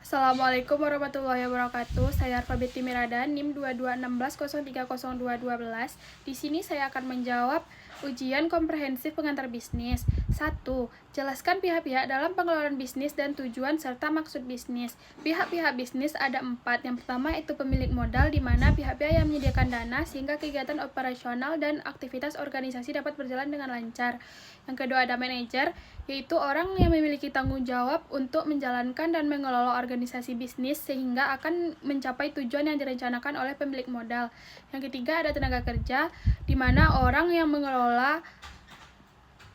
Assalamualaikum warahmatullahi wabarakatuh. Saya Arfa Binti Mirada, NIM 2216030212. Di sini saya akan menjawab ujian komprehensif pengantar bisnis. 1. Jelaskan pihak-pihak dalam pengelolaan bisnis dan tujuan serta maksud bisnis. Pihak-pihak bisnis ada 4. Yang pertama itu pemilik modal, di mana pihak-pihak yang menyediakan dana sehingga kegiatan operasional dan aktivitas organisasi dapat berjalan dengan lancar. Yang kedua ada manajer, yaitu orang yang memiliki tanggung jawab untuk menjalankan dan mengelola organisasi bisnis sehingga akan mencapai tujuan yang direncanakan oleh pemilik modal. Yang ketiga ada tenaga kerja, di mana orang yang mengelola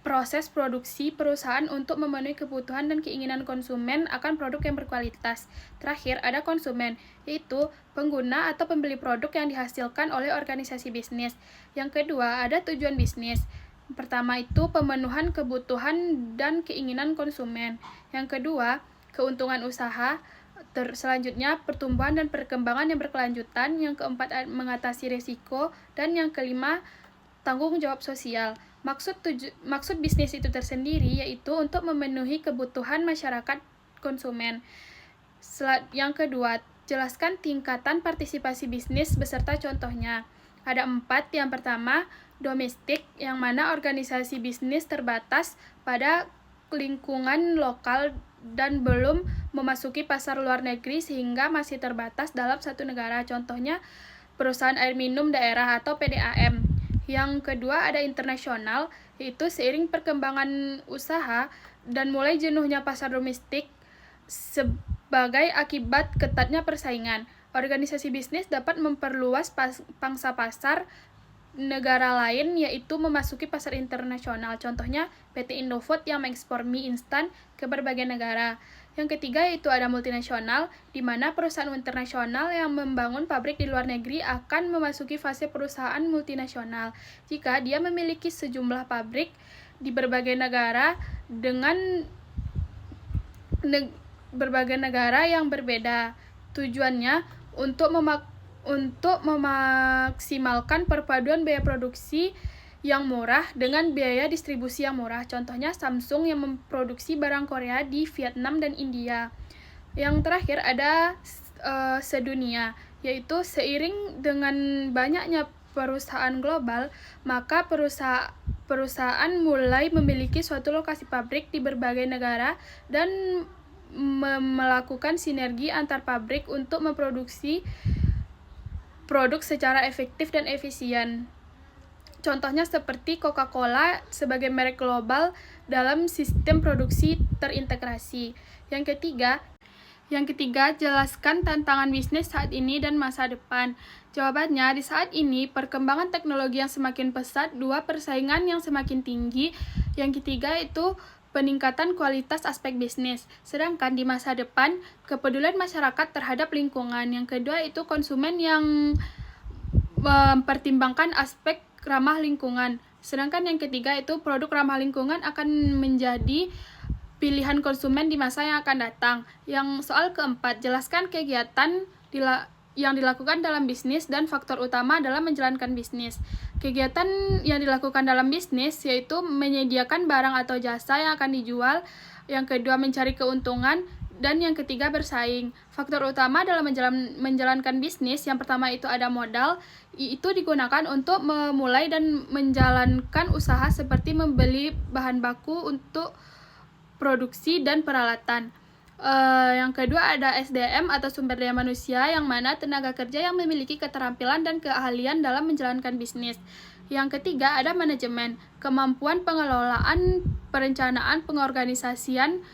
proses produksi perusahaan untuk memenuhi kebutuhan dan keinginan konsumen akan produk yang berkualitas. Terakhir, ada konsumen, yaitu pengguna atau pembeli produk yang dihasilkan oleh organisasi bisnis. Yang kedua, ada tujuan bisnis. Pertama itu pemenuhan kebutuhan dan keinginan konsumen. Yang kedua, keuntungan usaha. Selanjutnya, pertumbuhan dan perkembangan yang berkelanjutan. Yang keempat, mengatasi risiko. Dan yang kelima, tanggung jawab sosial. Maksud bisnis itu tersendiri yaitu untuk memenuhi kebutuhan masyarakat konsumen. Yang kedua, jelaskan tingkatan partisipasi bisnis beserta contohnya. Ada 4. Yang pertama, domestik, yang mana organisasi bisnis terbatas pada lingkungan lokal dan belum memasuki pasar luar negeri sehingga masih terbatas dalam satu negara. Contohnya, perusahaan air minum daerah atau PDAM. Yang kedua ada internasional, yaitu seiring perkembangan usaha dan mulai jenuhnya pasar domestik sebagai akibat ketatnya persaingan. Organisasi bisnis dapat memperluas pangsa pasar negara lain, yaitu memasuki pasar internasional. Contohnya PT Indofood yang mengekspor mie instan ke berbagai negara. Yang ketiga yaitu ada multinasional, di mana perusahaan internasional yang membangun pabrik di luar negeri akan memasuki fase perusahaan multinasional jika dia memiliki sejumlah pabrik di berbagai negara dengan berbagai negara yang berbeda. Tujuannya untuk memaksimalkan perpaduan biaya produksi yang murah dengan biaya distribusi yang murah. Contohnya Samsung yang memproduksi barang Korea di Vietnam dan India. Yang terakhir ada sedunia, yaitu seiring dengan banyaknya perusahaan global, maka perusahaan mulai memiliki suatu lokasi pabrik di berbagai negara dan melakukan sinergi antar pabrik untuk memproduksi produk secara efektif dan efisien. Contohnya seperti Coca-Cola sebagai merek global dalam sistem produksi terintegrasi. Yang ketiga, jelaskan tantangan bisnis saat ini dan masa depan. Jawabannya, di saat ini, perkembangan teknologi yang semakin pesat, 2, persaingan yang semakin tinggi. Yang ketiga itu peningkatan kualitas aspek bisnis. Sedangkan di masa depan, kepedulian masyarakat terhadap lingkungan. Yang kedua itu konsumen yang mempertimbangkan aspek ramah lingkungan. Sedangkan yang ketiga itu produk ramah lingkungan akan menjadi pilihan konsumen di masa yang akan datang. Yang soal keempat, jelaskan kegiatan yang dilakukan dalam bisnis dan faktor utama dalam menjalankan bisnis. Kegiatan yang dilakukan dalam bisnis yaitu menyediakan barang atau jasa yang akan dijual. Yang kedua, mencari keuntungan. Dan yang ketiga, bersaing. Faktor utama dalam menjalankan bisnis, yang pertama itu ada modal, itu digunakan untuk memulai dan menjalankan usaha seperti membeli bahan baku untuk produksi dan peralatan. Yang kedua ada SDM atau sumber daya manusia, yang mana tenaga kerja yang memiliki keterampilan dan keahlian dalam menjalankan bisnis. Yang ketiga ada manajemen, kemampuan pengelolaan, perencanaan, pengorganisasian,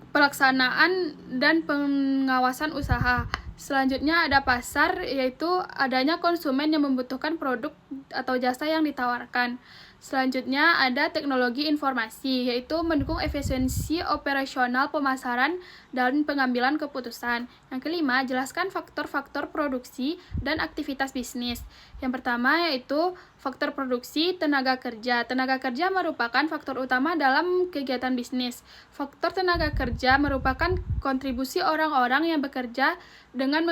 pelaksanaan, dan pengawasan usaha. Selanjutnya ada pasar, yaitu adanya konsumen yang membutuhkan produk atau jasa yang ditawarkan. Selanjutnya ada teknologi informasi, yaitu mendukung efisiensi operasional pemasaran dan pengambilan keputusan. Yang kelima, jelaskan faktor-faktor produksi dan aktivitas bisnis. Yang pertama yaitu faktor produksi tenaga kerja. Tenaga kerja merupakan faktor utama dalam kegiatan bisnis. Faktor tenaga kerja merupakan kontribusi orang-orang yang bekerja dengan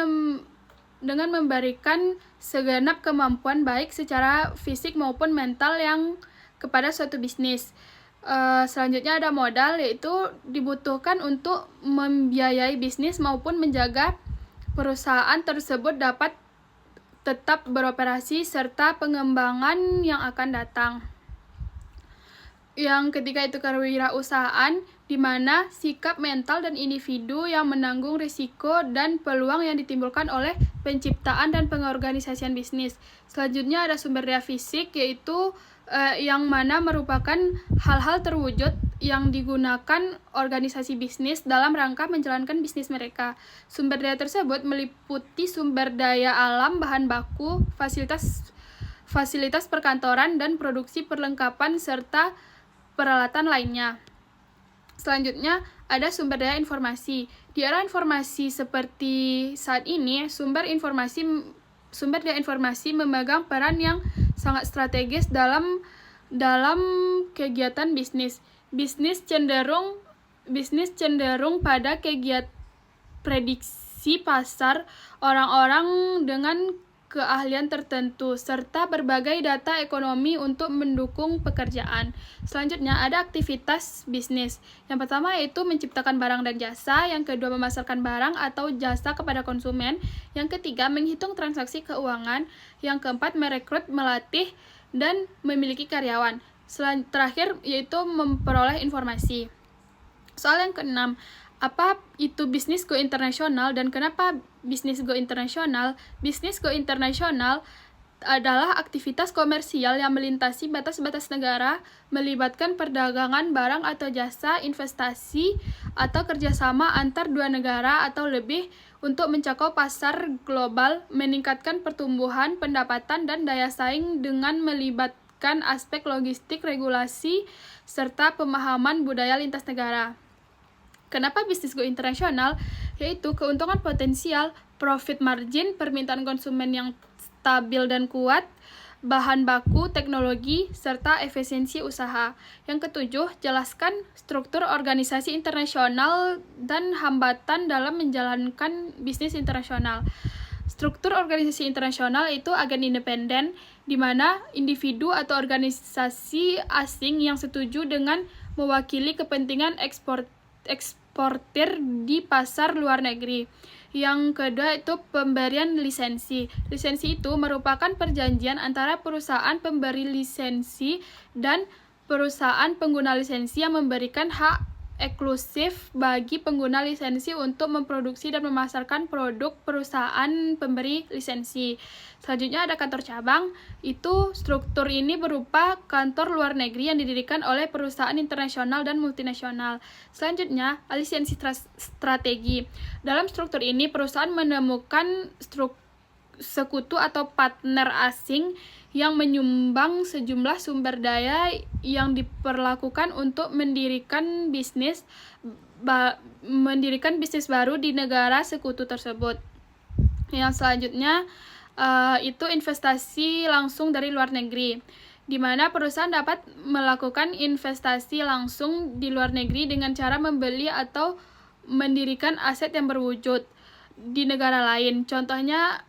memberikan segenap kemampuan baik secara fisik maupun mental yang kepada suatu bisnis. Selanjutnya ada modal, yaitu dibutuhkan untuk membiayai bisnis maupun menjaga perusahaan tersebut dapat tetap beroperasi serta pengembangan yang akan datang. Yang ketiga itu kewirausahaan, di mana sikap mental dan individu yang menanggung risiko dan peluang yang ditimbulkan oleh penciptaan dan pengorganisasian bisnis. Selanjutnya ada sumber daya fisik, yaitu yang mana merupakan hal-hal terwujud yang digunakan organisasi bisnis dalam rangka menjalankan bisnis mereka. Sumber daya tersebut meliputi sumber daya alam, bahan baku, fasilitas perkantoran, dan produksi perlengkapan serta peralatan lainnya. Selanjutnya ada sumber daya informasi. Di era informasi seperti saat ini, sumber daya informasi memegang peran yang sangat strategis dalam kegiatan bisnis. Bisnis cenderung pada kegiatan prediksi pasar orang-orang dengan keahlian tertentu, serta berbagai data ekonomi untuk mendukung pekerjaan. Selanjutnya ada aktivitas bisnis. Yang pertama yaitu menciptakan barang dan jasa, yang kedua memasarkan barang atau jasa kepada konsumen, yang ketiga menghitung transaksi keuangan, yang keempat merekrut, melatih, dan memiliki karyawan. Terakhir yaitu memperoleh informasi. Soal yang keenam, apa itu bisnis go internasional dan kenapa bisnis go internasional? Bisnis go internasional adalah aktivitas komersial yang melintasi batas-batas negara, melibatkan perdagangan barang atau jasa, investasi, atau kerjasama antar dua negara atau lebih untuk mencakup pasar global, meningkatkan pertumbuhan, pendapatan, dan daya saing dengan melibatkan aspek logistik, regulasi, serta pemahaman budaya lintas negara. Kenapa bisnis go internasional? Yaitu keuntungan potensial, profit margin, permintaan konsumen yang stabil dan kuat, bahan baku, teknologi, serta efisiensi usaha. Yang ketujuh, jelaskan struktur organisasi internasional dan hambatan dalam menjalankan bisnis internasional. Struktur organisasi internasional itu agen independen, di mana individu atau organisasi asing yang setuju dengan mewakili kepentingan eksportir di pasar luar negeri. Yang kedua itu pemberian lisensi. Lisensi itu merupakan perjanjian antara perusahaan pemberi lisensi dan perusahaan pengguna lisensi yang memberikan hak eksklusif bagi pengguna lisensi untuk memproduksi dan memasarkan produk perusahaan pemberi lisensi. Selanjutnya ada kantor cabang. Itu struktur ini berupa kantor luar negeri yang didirikan oleh perusahaan internasional dan multinasional. Selanjutnya, lisensi strategi. Dalam struktur ini, perusahaan menemukan sekutu atau partner asing yang menyumbang sejumlah sumber daya yang diperlakukan untuk mendirikan bisnis baru di negara sekutu tersebut. Yang selanjutnya itu investasi langsung dari luar negeri, di mana perusahaan dapat melakukan investasi langsung di luar negeri dengan cara membeli atau mendirikan aset yang berwujud di negara lain. Contohnya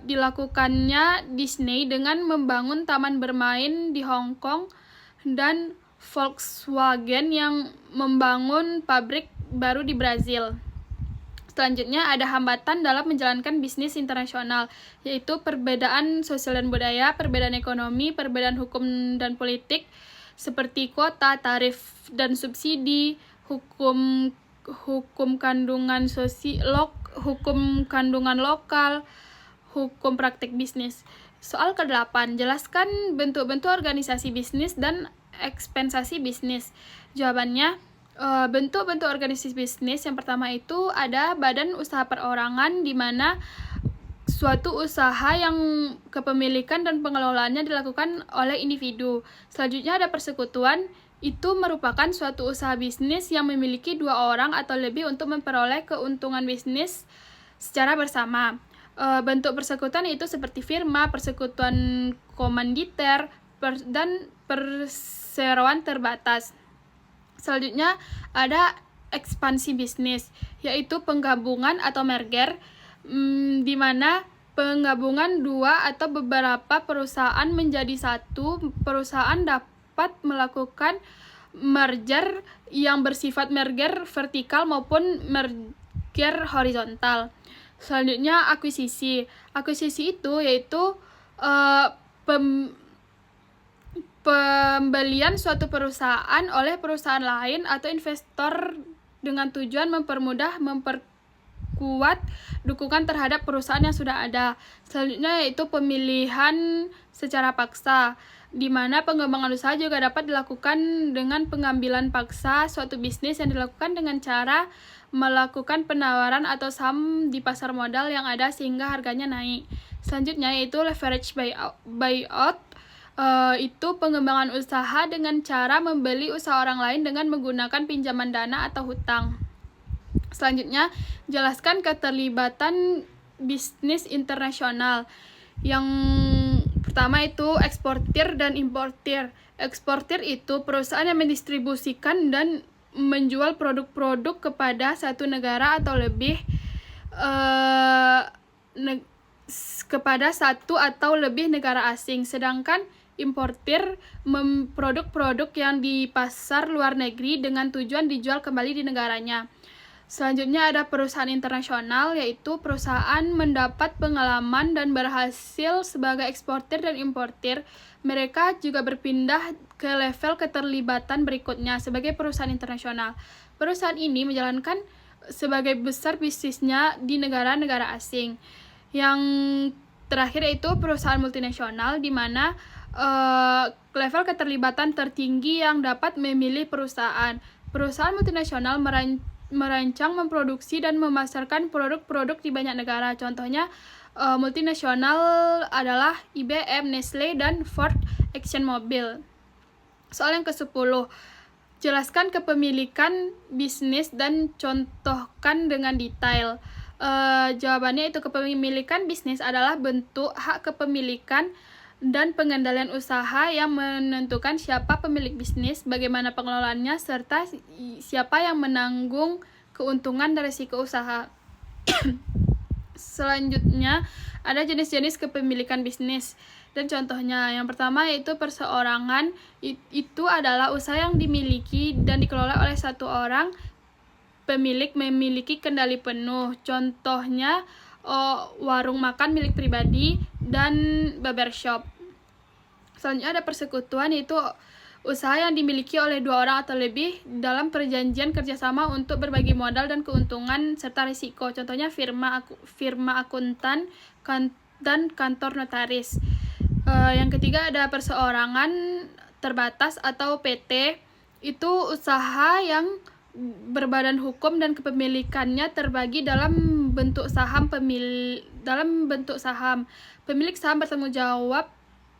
dilakukannya Disney dengan membangun taman bermain di Hong Kong dan Volkswagen yang membangun pabrik baru di Brazil. Selanjutnya ada hambatan dalam menjalankan bisnis internasional, yaitu perbedaan sosial dan budaya, perbedaan ekonomi, perbedaan hukum dan politik, seperti kuota, tarif dan subsidi, hukum kandungan lokal, hukum praktik bisnis. Soal ke-8, jelaskan bentuk-bentuk organisasi bisnis dan ekspensasi bisnis. Jawabannya, bentuk-bentuk organisasi bisnis yang pertama itu ada badan usaha perorangan, di mana suatu usaha yang kepemilikan dan pengelolaannya dilakukan oleh individu. Selanjutnya ada persekutuan, itu merupakan suatu usaha bisnis yang memiliki 2 orang atau lebih untuk memperoleh keuntungan bisnis secara bersama. Bentuk persekutuan itu seperti firma, persekutuan komanditer, dan perseroan terbatas. Selanjutnya ada ekspansi bisnis, yaitu penggabungan atau merger, di mana penggabungan 2 atau beberapa perusahaan menjadi satu. Perusahaan dapat melakukan merger yang bersifat merger vertikal maupun merger horizontal. Selanjutnya akuisisi. Akuisisi itu yaitu pembelian suatu perusahaan oleh perusahaan lain atau investor dengan tujuan memperkuat dukungan terhadap perusahaan yang sudah ada. Selanjutnya yaitu pemilihan secara paksa, di mana pengembangan usaha juga dapat dilakukan dengan pengambilan paksa suatu bisnis yang dilakukan dengan cara melakukan penawaran atau saham di pasar modal yang ada sehingga harganya naik. Selanjutnya yaitu leverage buyout. Itu pengembangan usaha dengan cara membeli usaha orang lain dengan menggunakan pinjaman dana atau hutang. Selanjutnya, jelaskan keterlibatan bisnis internasional. Yang pertama itu eksportir dan importir. Eksportir itu perusahaan yang mendistribusikan dan menjual produk-produk kepada satu negara atau lebih kepada satu atau lebih negara asing. Sedangkan importir produk-produk yang di pasar luar negeri dengan tujuan dijual kembali di negaranya. Selanjutnya ada perusahaan internasional, yaitu perusahaan mendapat pengalaman dan berhasil sebagai eksportir dan importir. Mereka juga berpindah ke level keterlibatan berikutnya sebagai perusahaan internasional. Perusahaan ini menjalankan sebagai besar bisnisnya di negara-negara asing. Yang terakhir yaitu perusahaan multinasional, di mana level keterlibatan tertinggi yang dapat memilih perusahaan. Perusahaan multinasional merancang, memproduksi, dan memasarkan produk-produk di banyak negara. Contohnya multinasional adalah IBM, Nestle, dan Ford ExxonMobil. Soal yang ke-10, jelaskan kepemilikan bisnis dan contohkan dengan detail. Jawabannya itu kepemilikan bisnis adalah bentuk hak kepemilikan dan pengendalian usaha yang menentukan siapa pemilik bisnis, bagaimana pengelolaannya, serta siapa yang menanggung keuntungan dan risiko usaha. Selanjutnya, ada jenis-jenis kepemilikan bisnis dan contohnya. Yang pertama yaitu perseorangan. Itu adalah usaha yang dimiliki dan dikelola oleh satu orang. Pemilik memiliki kendali penuh. Contohnya warung makan milik pribadi dan barbershop. Selanjutnya ada persekutuan, yaitu usaha yang dimiliki oleh dua orang atau lebih dalam perjanjian kerjasama untuk berbagi modal dan keuntungan serta risiko. Contohnya firma akuntan dan kantor notaris. Yang ketiga ada perseorangan terbatas atau PT. Itu usaha yang berbadan hukum dan kepemilikannya terbagi dalam bentuk saham. Pemilik saham bertanggung jawab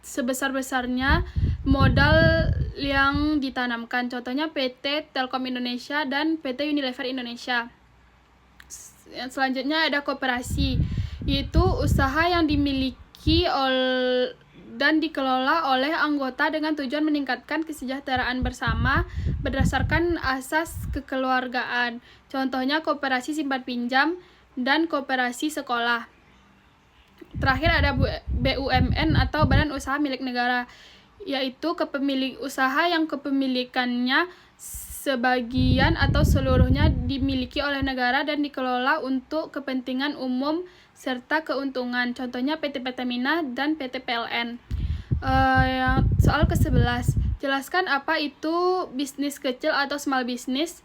sebesar-besarnya modal yang ditanamkan. Contohnya PT Telkom Indonesia dan PT Unilever Indonesia. Selanjutnya ada koperasi, yaitu usaha yang dimiliki dan dikelola oleh anggota dengan tujuan meningkatkan kesejahteraan bersama berdasarkan asas kekeluargaan. Contohnya koperasi simpan pinjam dan koperasi sekolah. Terakhir ada BUMN atau badan usaha milik negara, yaitu usaha yang kepemilikannya sebagian atau seluruhnya dimiliki oleh negara dan dikelola untuk kepentingan umum serta keuntungan. Contohnya PT Pertamina dan PT PLN. Soal ke-11, jelaskan apa itu bisnis kecil atau small business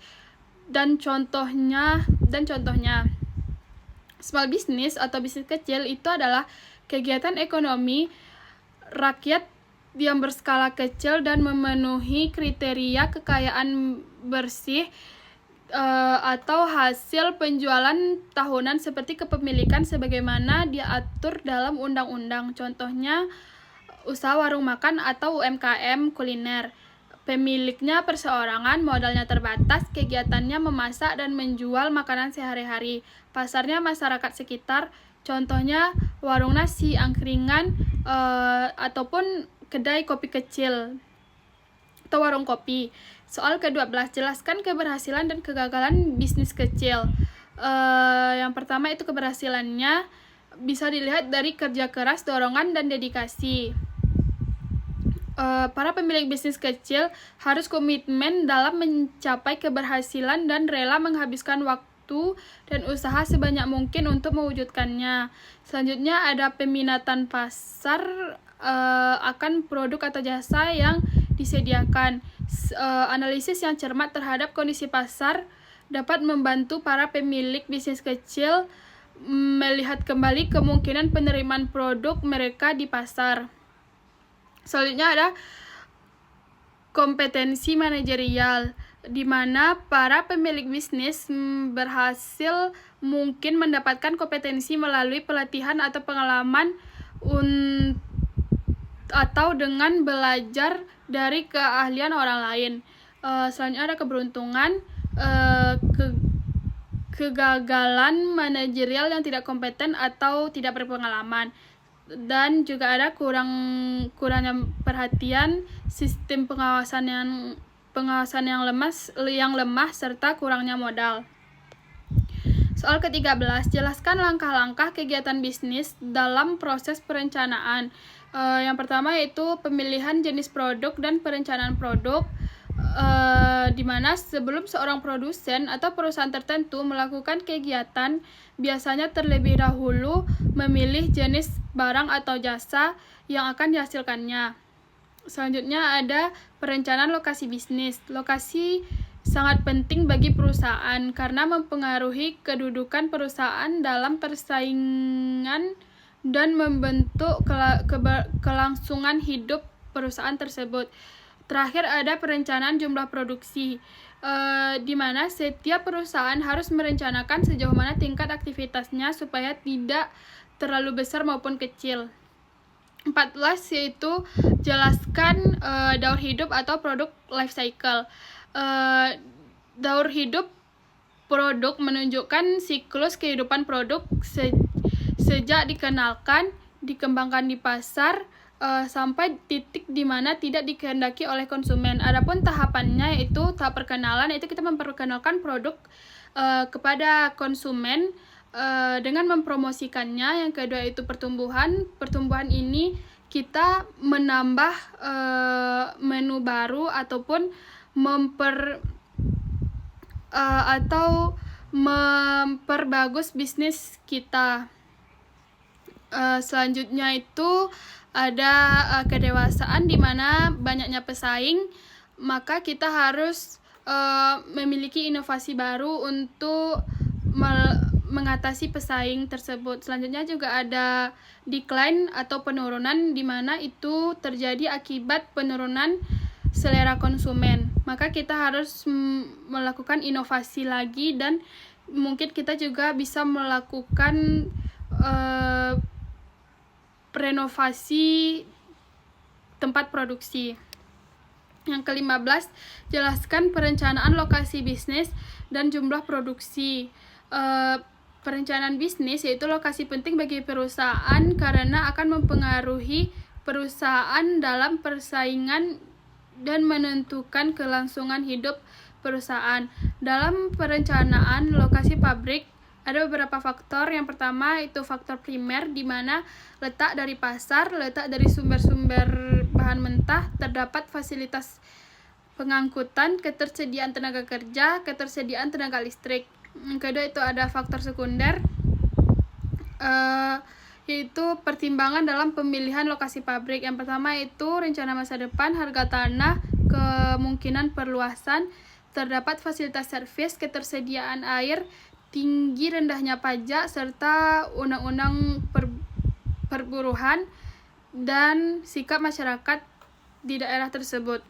dan contohnya. Small business atau bisnis kecil itu adalah kegiatan ekonomi rakyat yang berskala kecil dan memenuhi kriteria kekayaan bersih atau hasil penjualan tahunan seperti kepemilikan sebagaimana diatur dalam undang-undang. Contohnya usaha warung makan atau UMKM kuliner. Pemiliknya perseorangan, modalnya terbatas, kegiatannya memasak dan menjual makanan sehari-hari. Pasarnya masyarakat sekitar, contohnya warung nasi, angkringan, ataupun kedai kopi kecil atau warung kopi. Soal ke-12, jelaskan keberhasilan dan kegagalan bisnis kecil. Yang pertama itu keberhasilannya bisa dilihat dari kerja keras, dorongan, dan dedikasi. para pemilik bisnis kecil harus komitmen dalam mencapai keberhasilan dan rela menghabiskan waktu dan usaha sebanyak mungkin untuk mewujudkannya. Selanjutnya ada peminatan pasar akan produk atau jasa yang disediakan. Analisis yang cermat terhadap kondisi pasar dapat membantu para pemilik bisnis kecil melihat kembali kemungkinan penerimaan produk mereka di pasar. Selanjutnya ada kompetensi manajerial, di mana para pemilik bisnis berhasil mungkin mendapatkan kompetensi melalui pelatihan atau pengalaman atau dengan belajar dari keahlian orang lain. Selanjutnya ada keberuntungan, kegagalan manajerial yang tidak kompeten atau tidak berpengalaman. Dan juga ada kurangnya perhatian, sistem pengawasan yang lemah serta kurangnya modal. Soal ke-13, jelaskan langkah-langkah kegiatan bisnis dalam proses perencanaan. Yang pertama yaitu pemilihan jenis produk dan perencanaan produk, di mana sebelum seorang produsen atau perusahaan tertentu melakukan kegiatan, biasanya terlebih dahulu memilih jenis barang atau jasa yang akan dihasilkannya. Selanjutnya ada perencanaan lokasi bisnis. Lokasi sangat penting bagi perusahaan karena mempengaruhi kedudukan perusahaan dalam persaingan dan membentuk kelangsungan hidup perusahaan tersebut. Terakhir ada perencanaan jumlah produksi, di mana setiap perusahaan harus merencanakan sejauh mana tingkat aktivitasnya supaya tidak terlalu besar maupun kecil. 14 yaitu jelaskan daur hidup atau produk life cycle. Daur hidup produk menunjukkan siklus kehidupan produk sejak dikenalkan, dikembangkan di pasar, sampai titik di mana tidak dikehendaki oleh konsumen. Adapun tahapannya yaitu tahap perkenalan, yaitu kita memperkenalkan produk kepada konsumen dengan mempromosikannya. Yang kedua itu pertumbuhan. Pertumbuhan ini kita menambah menu baru ataupun memperbagus bisnis kita. Selanjutnya itu ada kedewasaan, di mana banyaknya pesaing, maka kita harus memiliki inovasi baru untuk mengatasi pesaing tersebut. Selanjutnya juga ada decline atau penurunan, di mana itu terjadi akibat penurunan selera konsumen. Maka kita harus melakukan inovasi lagi, dan mungkin kita juga bisa melakukan renovasi tempat produksi. Yang ke-15, jelaskan perencanaan lokasi bisnis dan jumlah produksi. Perencanaan bisnis yaitu lokasi penting bagi perusahaan karena akan mempengaruhi perusahaan dalam persaingan dan menentukan kelangsungan hidup perusahaan. Dalam perencanaan lokasi pabrik ada beberapa faktor. Yang pertama itu faktor primer, di mana letak dari pasar, letak dari sumber-sumber bahan mentah, terdapat fasilitas pengangkutan, ketersediaan tenaga kerja, ketersediaan tenaga listrik. Yang kedua itu ada faktor sekunder, yaitu pertimbangan dalam pemilihan lokasi pabrik. Yang pertama itu rencana masa depan, harga tanah, kemungkinan perluasan, terdapat fasilitas servis, ketersediaan air, tinggi rendahnya pajak, serta undang-undang perburuhan, dan sikap masyarakat di daerah tersebut.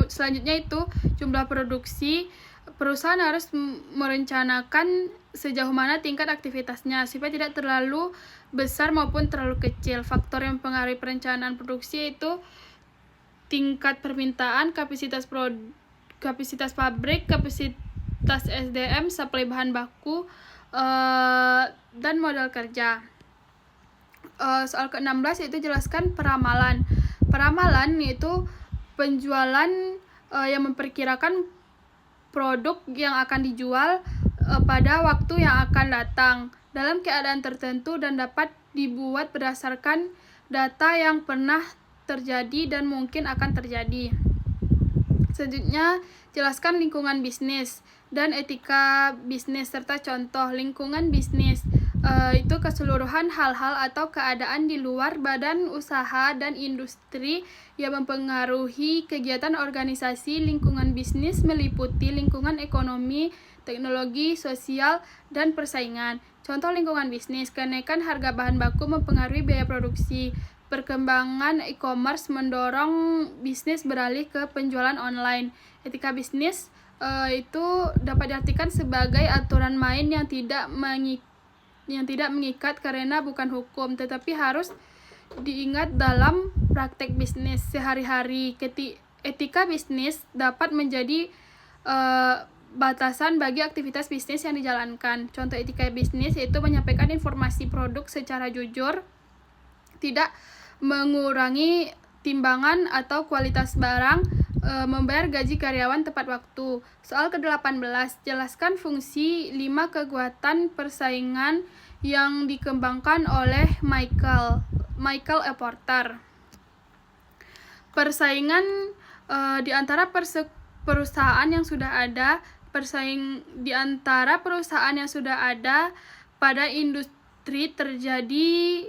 Selanjutnya itu jumlah produksi. Perusahaan harus merencanakan sejauh mana tingkat aktivitasnya supaya tidak terlalu besar maupun terlalu kecil. Faktor yang mempengaruhi perencanaan produksi itu tingkat permintaan, kapasitas pabrik, kapasitas SDM, suplai bahan baku, dan modal kerja. Soal ke-16 yaitu jelaskan peramalan. Peramalan yaitu penjualan yang memperkirakan produk yang akan dijual pada waktu yang akan datang dalam keadaan tertentu dan dapat dibuat berdasarkan data yang pernah terjadi dan mungkin akan terjadi. Selanjutnya, jelaskan lingkungan bisnis dan etika bisnis serta contoh. Lingkungan bisnis itu keseluruhan hal-hal atau keadaan di luar badan usaha dan industri yang mempengaruhi kegiatan organisasi. Lingkungan bisnis meliputi lingkungan ekonomi, teknologi, sosial, dan persaingan. Contoh lingkungan bisnis, kenaikan harga bahan baku mempengaruhi biaya produksi. Perkembangan e-commerce mendorong bisnis beralih ke penjualan online. Etika bisnis itu dapat diartikan sebagai aturan main yang tidak mengikat karena bukan hukum, tetapi harus diingat dalam praktek bisnis sehari-hari. Etika bisnis dapat menjadi batasan bagi aktivitas bisnis yang dijalankan. Contoh etika bisnis yaitu menyampaikan informasi produk secara jujur, tidak mengurangi timbangan atau kualitas barang, membayar gaji karyawan tepat waktu. Soal ke-18, jelaskan fungsi 5 kekuatan persaingan yang dikembangkan oleh Michael E. Porter. Persaingan di antara perusahaan yang sudah ada, di antara perusahaan yang sudah ada pada industri terjadi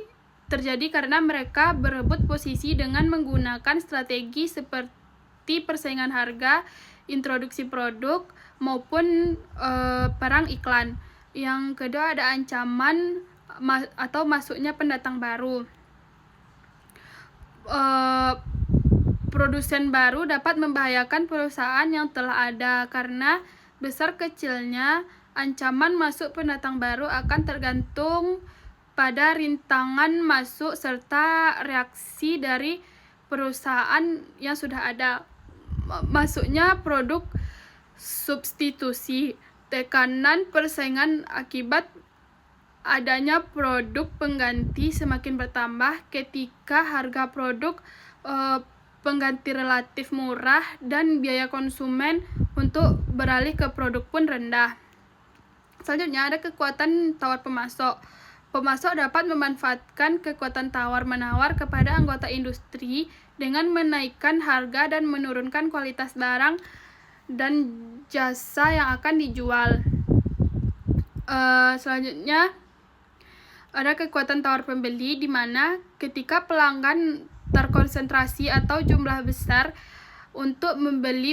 karena mereka berebut posisi dengan menggunakan strategi seperti persaingan harga, introduksi produk, maupun perang iklan. Yang kedua ada ancaman atau masuknya pendatang baru. Produsen baru dapat membahayakan perusahaan yang telah ada karena besar kecilnya ancaman masuk pendatang baru akan tergantung pada rintangan masuk serta reaksi dari perusahaan yang sudah ada. Masuknya produk substitusi, tekanan persaingan akibat adanya produk pengganti semakin bertambah ketika harga produk pengganti relatif murah dan biaya konsumen untuk beralih ke produk pun rendah. Selanjutnya ada kekuatan tawar pemasok. Pemasok dapat memanfaatkan kekuatan tawar-menawar kepada anggota industri dengan menaikkan harga dan menurunkan kualitas barang dan jasa yang akan dijual. Selanjutnya ada kekuatan tawar pembeli, di mana ketika pelanggan terkonsentrasi atau jumlah besar untuk membeli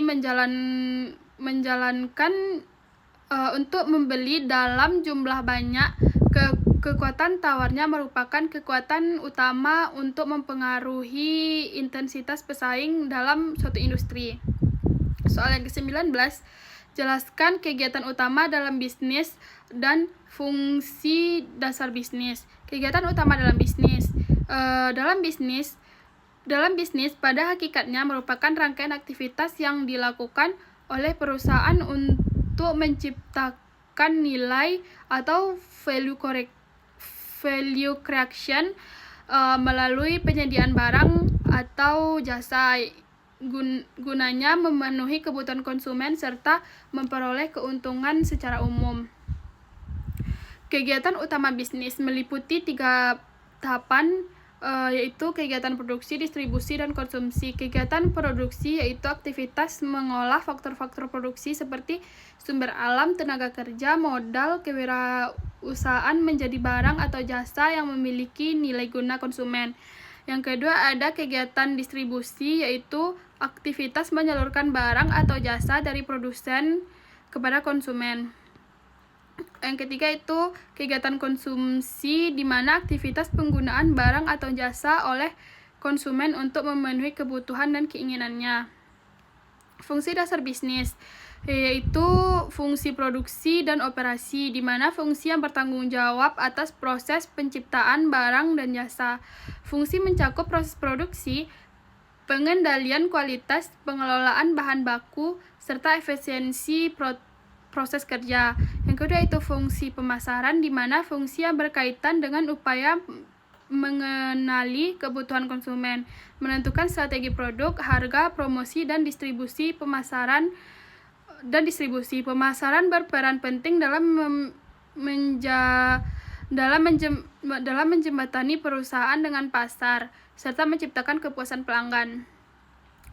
untuk membeli dalam jumlah banyak, kekuatan tawarnya merupakan kekuatan utama untuk mempengaruhi intensitas pesaing dalam suatu industri. Soal yang ke-19, jelaskan kegiatan utama dalam bisnis dan fungsi dasar bisnis. Kegiatan utama dalam bisnis. Dalam bisnis pada hakikatnya merupakan rangkaian aktivitas yang dilakukan oleh perusahaan untuk menciptakan nilai atau value creation melalui penyediaan barang atau jasa. Gunanya memenuhi kebutuhan konsumen serta memperoleh keuntungan secara umum. Kegiatan utama bisnis meliputi 3 tahapan, yaitu kegiatan produksi, distribusi, dan konsumsi. Kegiatan produksi yaitu aktivitas mengolah faktor-faktor produksi seperti sumber alam, tenaga kerja, modal, kewirausahaan menjadi barang atau jasa yang memiliki nilai guna konsumen. Yang kedua ada kegiatan distribusi, yaitu aktivitas menyalurkan barang atau jasa dari produsen kepada konsumen. Yang ketiga itu kegiatan konsumsi, di mana aktivitas penggunaan barang atau jasa oleh konsumen untuk memenuhi kebutuhan dan keinginannya. Fungsi dasar bisnis yaitu fungsi produksi dan operasi, di mana fungsi yang bertanggung jawab atas proses penciptaan barang dan jasa. Fungsi mencakup proses produksi, pengendalian kualitas, pengelolaan bahan baku, serta efisiensi proses kerja. Yang kedua itu fungsi pemasaran, di mana fungsi yang berkaitan dengan upaya mengenali kebutuhan konsumen, menentukan strategi produk, harga, promosi, dan distribusi. Pemasaran berperan penting dalam dalam menjembatani perusahaan dengan pasar serta menciptakan kepuasan pelanggan.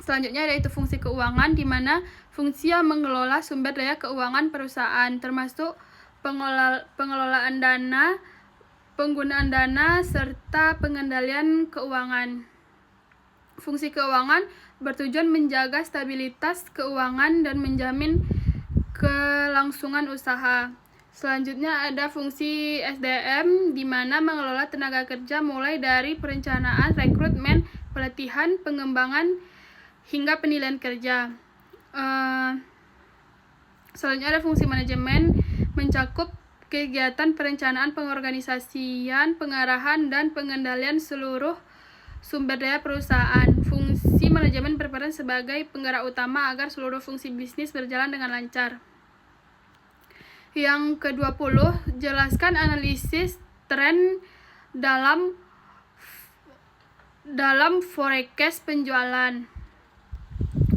Selanjutnya yaitu fungsi keuangan, di mana fungsi yang mengelola sumber daya keuangan perusahaan, termasuk pengelolaan dana, penggunaan dana, serta pengendalian keuangan. Fungsi keuangan bertujuan menjaga stabilitas keuangan dan menjamin kelangsungan usaha. Selanjutnya ada fungsi SDM, di mana mengelola tenaga kerja mulai dari perencanaan, rekrutmen, pelatihan, pengembangan, hingga penilaian kerja. Selanjutnya ada fungsi manajemen, mencakup kegiatan perencanaan, pengorganisasian, pengarahan, dan pengendalian seluruh sumber daya perusahaan. Fungsi manajemen berperan sebagai penggerak utama agar seluruh fungsi bisnis berjalan dengan lancar. Yang ke-20, jelaskan analisis tren dalam forecast penjualan.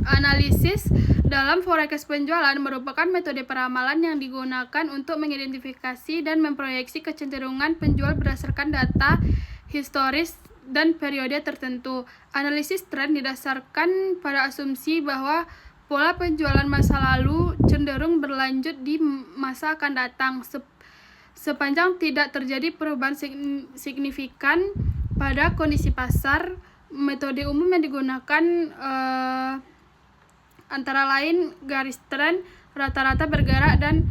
Analisis dalam forecast penjualan merupakan metode peramalan yang digunakan untuk mengidentifikasi dan memproyeksi kecenderungan penjual berdasarkan data historis dan periode tertentu. Analisis tren didasarkan pada asumsi bahwa pola penjualan masa lalu cenderung berlanjut di masa akan datang sepanjang tidak terjadi perubahan signifikan pada kondisi pasar. Metode umum yang digunakan antara lain garis tren, rata-rata bergerak, dan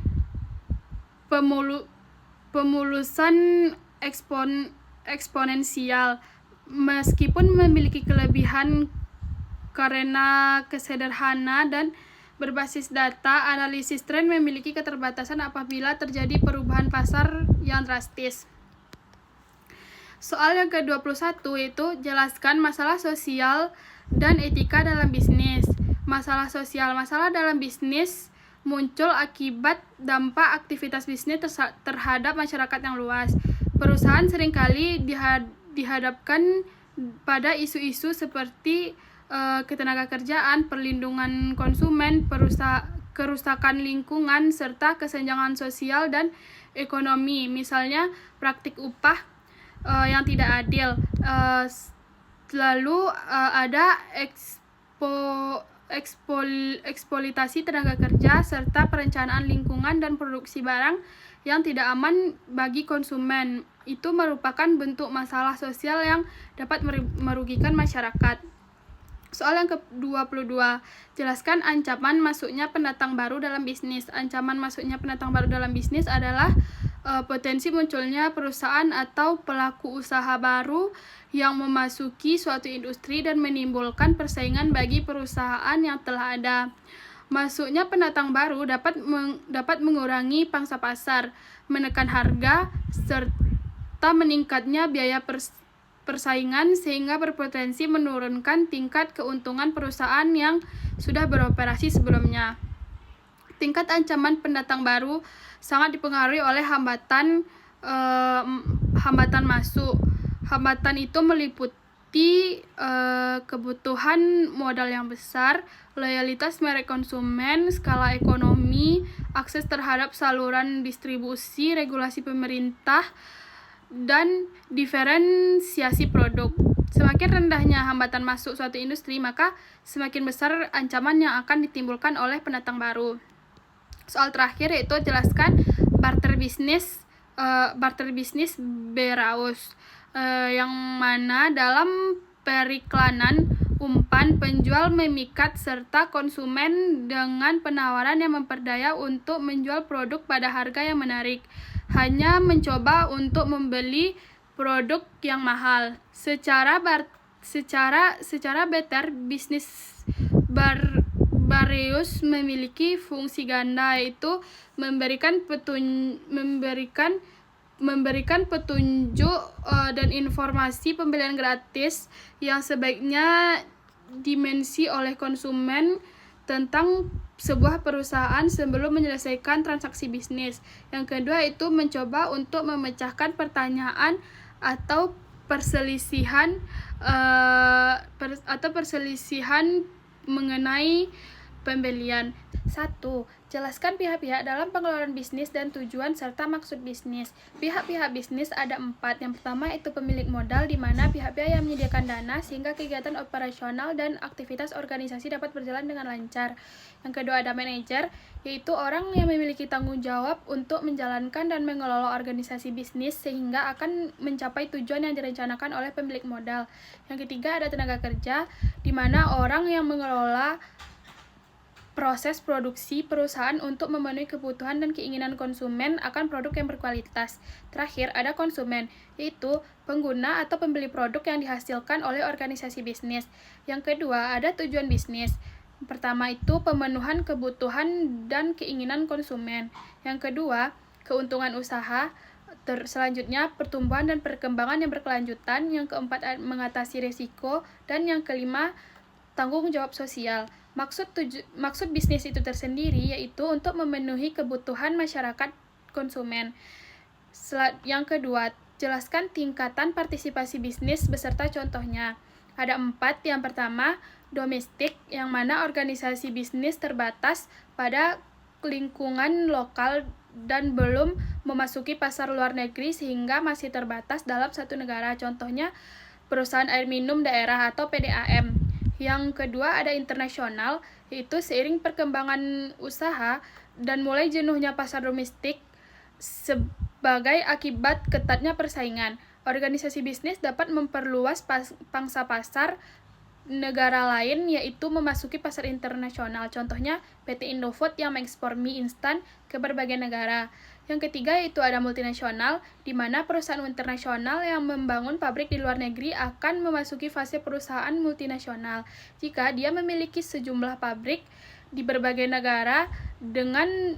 pemulusan eksponensial. Meskipun memiliki kelebihan karena kesederhana dan berbasis data, analisis tren memiliki keterbatasan apabila terjadi perubahan pasar yang drastis. Soal yang ke-21 itu jelaskan masalah sosial dan etika dalam bisnis. Masalah sosial. Masalah dalam bisnis muncul akibat dampak aktivitas bisnis terhadap masyarakat yang luas. Perusahaan seringkali dihadapkan pada isu-isu seperti ketenagakerjaan, perlindungan konsumen, kerusakan lingkungan, serta kesenjangan sosial dan ekonomi. Misalnya praktik upah yang tidak adil. Lalu ada eksploitasi tenaga kerja, serta perencanaan lingkungan dan produksi barang yang tidak aman bagi konsumen. Itu merupakan bentuk masalah sosial yang dapat merugikan masyarakat. Soal yang ke-22, jelaskan ancaman masuknya pendatang baru dalam bisnis. Ancaman masuknya pendatang baru dalam bisnis adalah potensi munculnya perusahaan atau pelaku usaha baru yang memasuki suatu industri dan menimbulkan persaingan bagi perusahaan yang telah ada. Masuknya pendatang baru dapat mengurangi pangsa pasar, menekan harga, serta meningkatnya biaya persaingan, sehingga berpotensi menurunkan tingkat keuntungan perusahaan yang sudah beroperasi sebelumnya. Tingkat ancaman pendatang baru sangat dipengaruhi oleh hambatan masuk. Hambatan itu meliputi kebutuhan modal yang besar, loyalitas merek konsumen, skala ekonomi, akses terhadap saluran distribusi, regulasi pemerintah, dan diferensiasi produk. Semakin rendahnya hambatan masuk suatu industri, maka semakin besar ancaman yang akan ditimbulkan oleh pendatang baru. Soal terakhir yaitu jelaskan barter bisnis Beraus, yang mana dalam periklanan umpan penjual memikat serta konsumen dengan penawaran yang memperdaya untuk menjual produk pada harga yang menarik, hanya mencoba untuk membeli produk yang mahal. Secara better bisnis Beraus memiliki fungsi ganda, yaitu memberikan petunjuk dan informasi pembelian gratis yang sebaiknya dimensi oleh konsumen tentang sebuah perusahaan sebelum menyelesaikan transaksi bisnis. Yang kedua itu mencoba untuk memecahkan pertanyaan atau perselisihan mengenai pembelian. 1. jelaskan pihak-pihak dalam pengelolaan bisnis dan tujuan serta maksud bisnis. Pihak-pihak bisnis ada 4. Yang pertama itu pemilik modal, di mana pihak-pihak yang menyediakan dana sehingga kegiatan operasional dan aktivitas organisasi dapat berjalan dengan lancar. Yang kedua ada manajer, yaitu orang yang memiliki tanggung jawab untuk menjalankan dan mengelola organisasi bisnis sehingga akan mencapai tujuan yang direncanakan oleh pemilik modal. Yang ketiga ada tenaga kerja, di mana orang yang mengelola proses produksi perusahaan untuk memenuhi kebutuhan dan keinginan konsumen akan produk yang berkualitas. Terakhir, ada konsumen, yaitu pengguna atau pembeli produk yang dihasilkan oleh organisasi bisnis. Yang kedua, ada tujuan bisnis. Pertama itu pemenuhan kebutuhan dan keinginan konsumen. Yang kedua, keuntungan usaha. Selanjutnya, pertumbuhan dan perkembangan yang berkelanjutan. Yang keempat, mengatasi risiko. Dan yang kelima, tanggung jawab sosial. Maksud bisnis itu tersendiri yaitu untuk memenuhi kebutuhan masyarakat konsumen. Yang kedua, jelaskan tingkatan partisipasi bisnis beserta contohnya. Ada 4. Yang pertama, domestik, yang mana organisasi bisnis terbatas pada lingkungan lokal dan belum memasuki pasar luar negeri sehingga masih terbatas dalam satu negara. Contohnya, perusahaan air minum daerah atau PDAM. Yang kedua ada internasional, yaitu seiring perkembangan usaha dan mulai jenuhnya pasar domestik sebagai akibat ketatnya persaingan. Organisasi bisnis dapat memperluas pangsa pasar negara lain, yaitu memasuki pasar internasional. Contohnya PT Indofood yang mengekspor mie instan ke berbagai negara. Yang ketiga itu ada multinasional, di mana perusahaan internasional yang membangun pabrik di luar negeri akan memasuki fase perusahaan multinasional jika dia memiliki sejumlah pabrik di berbagai negara dengan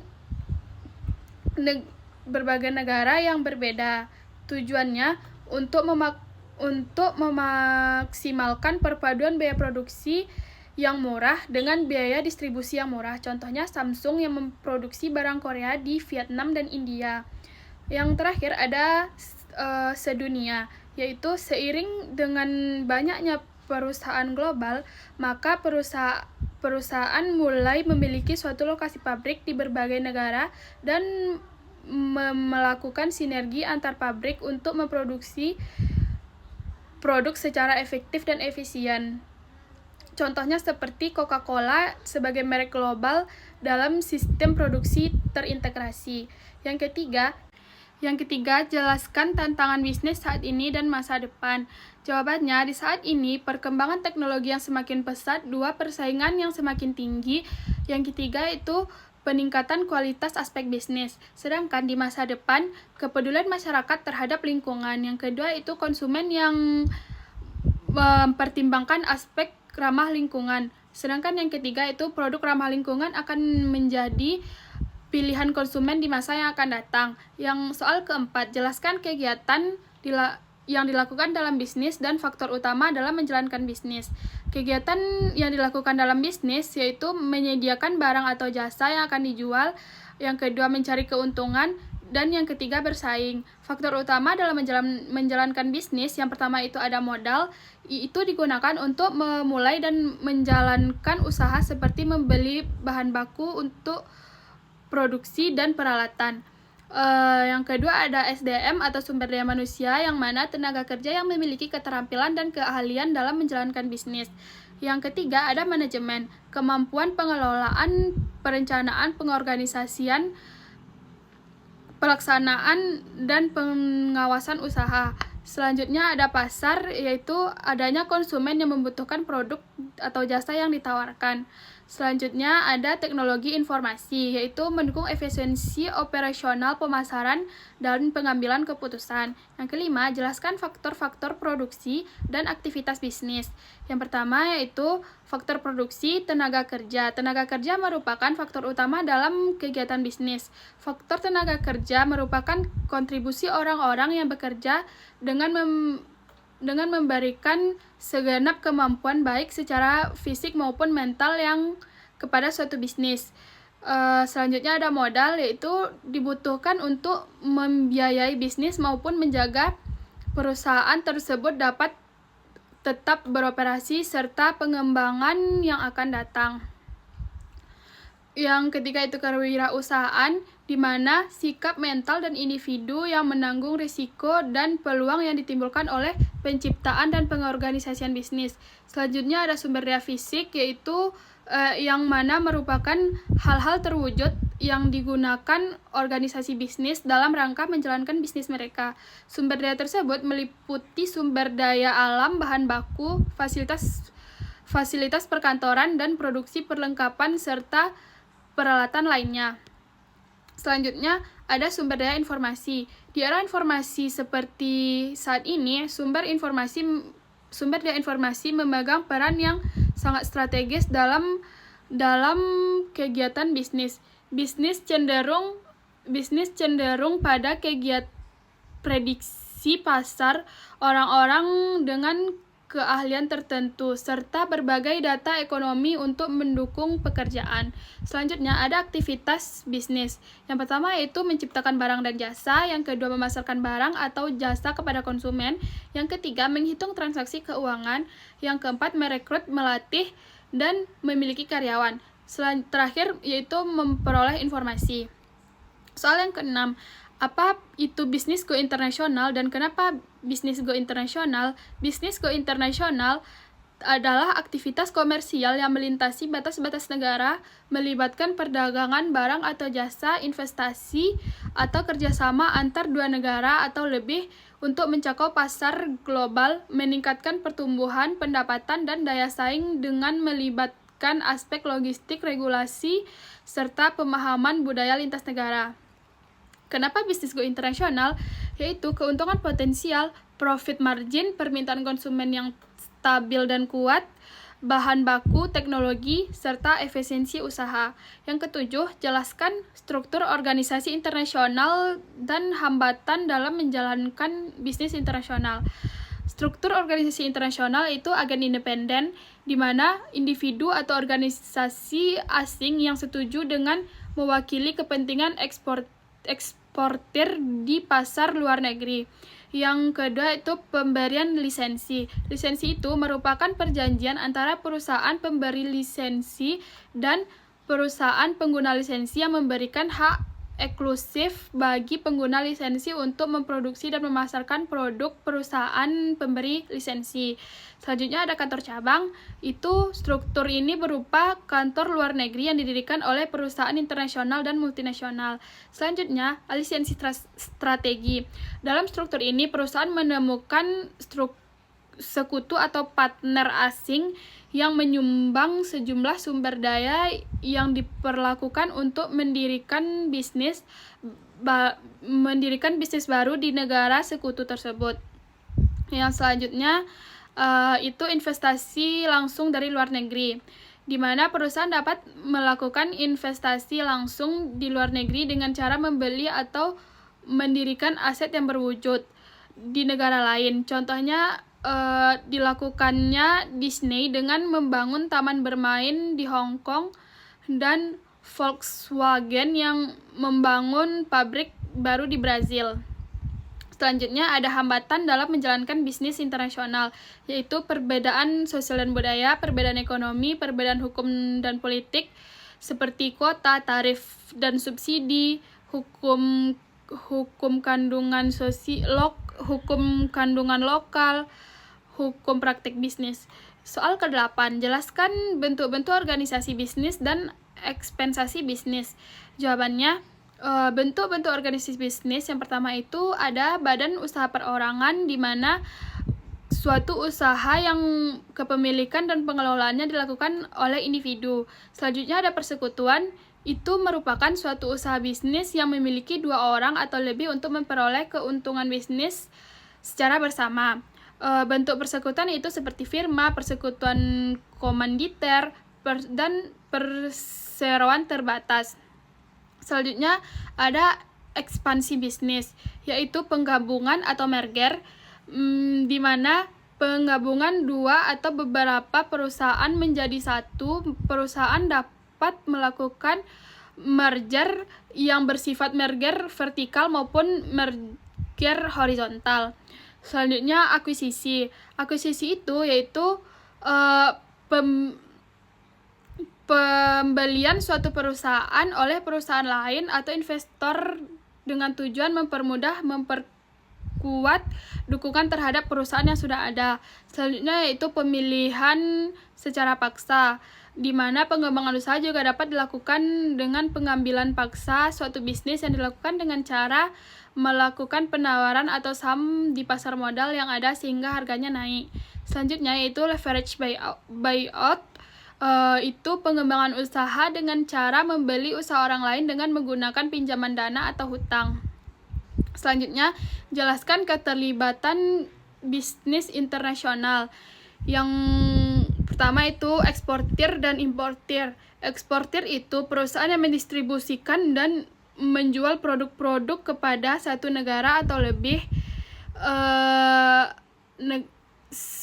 berbagai negara yang berbeda. Tujuannya untuk memaksimalkan perpaduan biaya produksi yang murah dengan biaya distribusi yang murah. Contohnya Samsung yang memproduksi barang Korea di Vietnam dan India. Yang terakhir ada sedunia, yaitu seiring dengan banyaknya perusahaan global, maka perusahaan mulai memiliki suatu lokasi pabrik di berbagai negara dan melakukan sinergi antar pabrik untuk memproduksi produk secara efektif dan efisien. Contohnya seperti Coca-Cola sebagai merek global dalam sistem produksi terintegrasi. Yang ketiga, jelaskan tantangan bisnis saat ini dan masa depan. Jawabannya, di saat ini, perkembangan teknologi yang semakin pesat, 2, persaingan yang semakin tinggi. Yang ketiga itu peningkatan kualitas aspek bisnis. Sedangkan di masa depan, kepedulian masyarakat terhadap lingkungan. Yang kedua itu konsumen yang mempertimbangkan aspek ramah lingkungan. Sedangkan yang ketiga itu produk ramah lingkungan akan menjadi pilihan konsumen di masa yang akan datang. Yang soal keempat, jelaskan kegiatan yang dilakukan dalam bisnis dan faktor utama dalam menjalankan bisnis. Kegiatan yang dilakukan dalam bisnis yaitu menyediakan barang atau jasa yang akan dijual. Yang kedua, mencari keuntungan. Dan yang ketiga, bersaing. Faktor utama dalam menjalankan bisnis, yang pertama itu ada modal, itu digunakan untuk memulai dan menjalankan usaha seperti membeli bahan baku untuk produksi dan peralatan. Yang kedua ada SDM atau sumber daya manusia, yang mana tenaga kerja yang memiliki keterampilan dan keahlian dalam menjalankan bisnis. Yang ketiga ada manajemen, kemampuan pengelolaan, perencanaan, pengorganisasian, pelaksanaan, dan pengawasan usaha. Selanjutnya ada pasar, yaitu adanya konsumen yang membutuhkan produk atau jasa yang ditawarkan. Selanjutnya ada teknologi informasi, yaitu mendukung efisiensi operasional pemasaran dan pengambilan keputusan. Yang kelima, jelaskan faktor-faktor produksi dan aktivitas bisnis. Yang pertama yaitu faktor produksi, tenaga kerja. Tenaga kerja merupakan faktor utama dalam kegiatan bisnis. Faktor tenaga kerja merupakan kontribusi orang-orang yang bekerja dengan memberikan segenap kemampuan baik secara fisik maupun mental yang kepada suatu bisnis. Selanjutnya ada modal, yaitu dibutuhkan untuk membiayai bisnis maupun menjaga perusahaan tersebut dapat tetap beroperasi serta pengembangan yang akan datang. Yang ketiga itu kewirausahaan, di mana sikap mental dan individu yang menanggung risiko dan peluang yang ditimbulkan oleh penciptaan dan pengorganisasian bisnis. Selanjutnya ada sumber daya fisik, yaitu yang mana merupakan hal-hal terwujud yang digunakan organisasi bisnis dalam rangka menjalankan bisnis mereka. Sumber daya tersebut meliputi sumber daya alam, bahan baku, fasilitas perkantoran, dan produksi perlengkapan serta peralatan lainnya. Selanjutnya ada sumber daya informasi. Di era informasi seperti saat ini, sumber daya informasi memegang peran yang sangat strategis dalam kegiatan bisnis. Bisnis cenderung pada kegiatan prediksi pasar orang-orang dengan keahlian tertentu, serta berbagai data ekonomi untuk mendukung pekerjaan. Selanjutnya ada aktivitas bisnis. Yang pertama yaitu menciptakan barang dan jasa, yang kedua memasarkan barang atau jasa kepada konsumen, yang ketiga menghitung transaksi keuangan, yang keempat merekrut, melatih, dan memiliki karyawan. Terakhir yaitu memperoleh informasi. Soal yang keenam, apa itu bisnis go internasional dan kenapa bisnis go internasional? Bisnis go internasional adalah aktivitas komersial yang melintasi batas-batas negara, melibatkan perdagangan barang atau jasa, investasi, atau kerjasama antar dua negara atau lebih untuk mencakup pasar global, meningkatkan pertumbuhan, pendapatan, dan daya saing dengan melibatkan aspek logistik, regulasi, serta pemahaman budaya lintas negara. Kenapa bisnis go internasional? Yaitu keuntungan potensial, profit margin, permintaan konsumen yang stabil dan kuat, bahan baku, teknologi, serta efisiensi usaha. Yang ketujuh, jelaskan struktur organisasi internasional dan hambatan dalam menjalankan bisnis internasional. Struktur organisasi internasional itu agen independen, di mana individu atau organisasi asing yang setuju dengan mewakili kepentingan eksportir di pasar luar negeri. Yang kedua itu pemberian lisensi. Lisensi itu merupakan perjanjian antara perusahaan pemberi lisensi dan perusahaan pengguna lisensi yang memberikan hak eksklusif bagi pengguna lisensi untuk memproduksi dan memasarkan produk perusahaan pemberi lisensi. Selanjutnya ada kantor cabang. Itu struktur ini berupa kantor luar negeri yang didirikan oleh perusahaan internasional dan multinasional. Selanjutnya, lisensi strategi. Dalam struktur ini, perusahaan menemukan sekutu atau partner asing yang menyumbang sejumlah sumber daya yang diperlakukan untuk mendirikan bisnis baru di negara sekutu tersebut. Yang selanjutnya itu investasi langsung dari luar negeri, di mana perusahaan dapat melakukan investasi langsung di luar negeri dengan cara membeli atau mendirikan aset yang berwujud di negara lain. Contohnya dilakukannya Disney dengan membangun taman bermain di Hong Kong dan Volkswagen yang membangun pabrik baru di Brazil. Selanjutnya ada hambatan dalam menjalankan bisnis internasional, yaitu perbedaan sosial dan budaya, perbedaan ekonomi, perbedaan hukum dan politik, seperti kuota, tarif dan subsidi, hukum kandungan lokal, hukum praktik bisnis. Soal ke-8, jelaskan bentuk-bentuk organisasi bisnis dan ekspensasi bisnis. Jawabannya, bentuk-bentuk organisasi bisnis yang pertama itu ada badan usaha perorangan, di mana suatu usaha yang kepemilikan dan pengelolaannya dilakukan oleh individu. Selanjutnya ada persekutuan, itu merupakan suatu usaha bisnis yang memiliki 2 orang atau lebih untuk memperoleh keuntungan bisnis secara bersama. Bentuk persekutuan itu seperti firma, persekutuan komanditer, dan perseroan terbatas. Selanjutnya ada ekspansi bisnis, yaitu penggabungan atau merger, di mana penggabungan 2 atau beberapa perusahaan menjadi satu. Perusahaan dapat melakukan merger yang bersifat merger vertikal maupun merger horizontal. Selanjutnya akuisisi. Akuisisi itu yaitu pembelian suatu perusahaan oleh perusahaan lain atau investor dengan tujuan memperkuat dukungan terhadap perusahaan yang sudah ada. Selanjutnya yaitu pemilihan secara paksa, di mana pengembangan usaha juga dapat dilakukan dengan pengambilan paksa suatu bisnis yang dilakukan dengan cara melakukan penawaran atau saham di pasar modal yang ada sehingga harganya naik. Selanjutnya yaitu leverage buyout. Itu pengembangan usaha dengan cara membeli usaha orang lain dengan menggunakan pinjaman dana atau hutang. Selanjutnya, jelaskan keterlibatan bisnis internasional. Yang pertama itu eksportir dan importir. Eksportir itu perusahaan yang mendistribusikan dan menjual produk-produk kepada satu negara atau lebih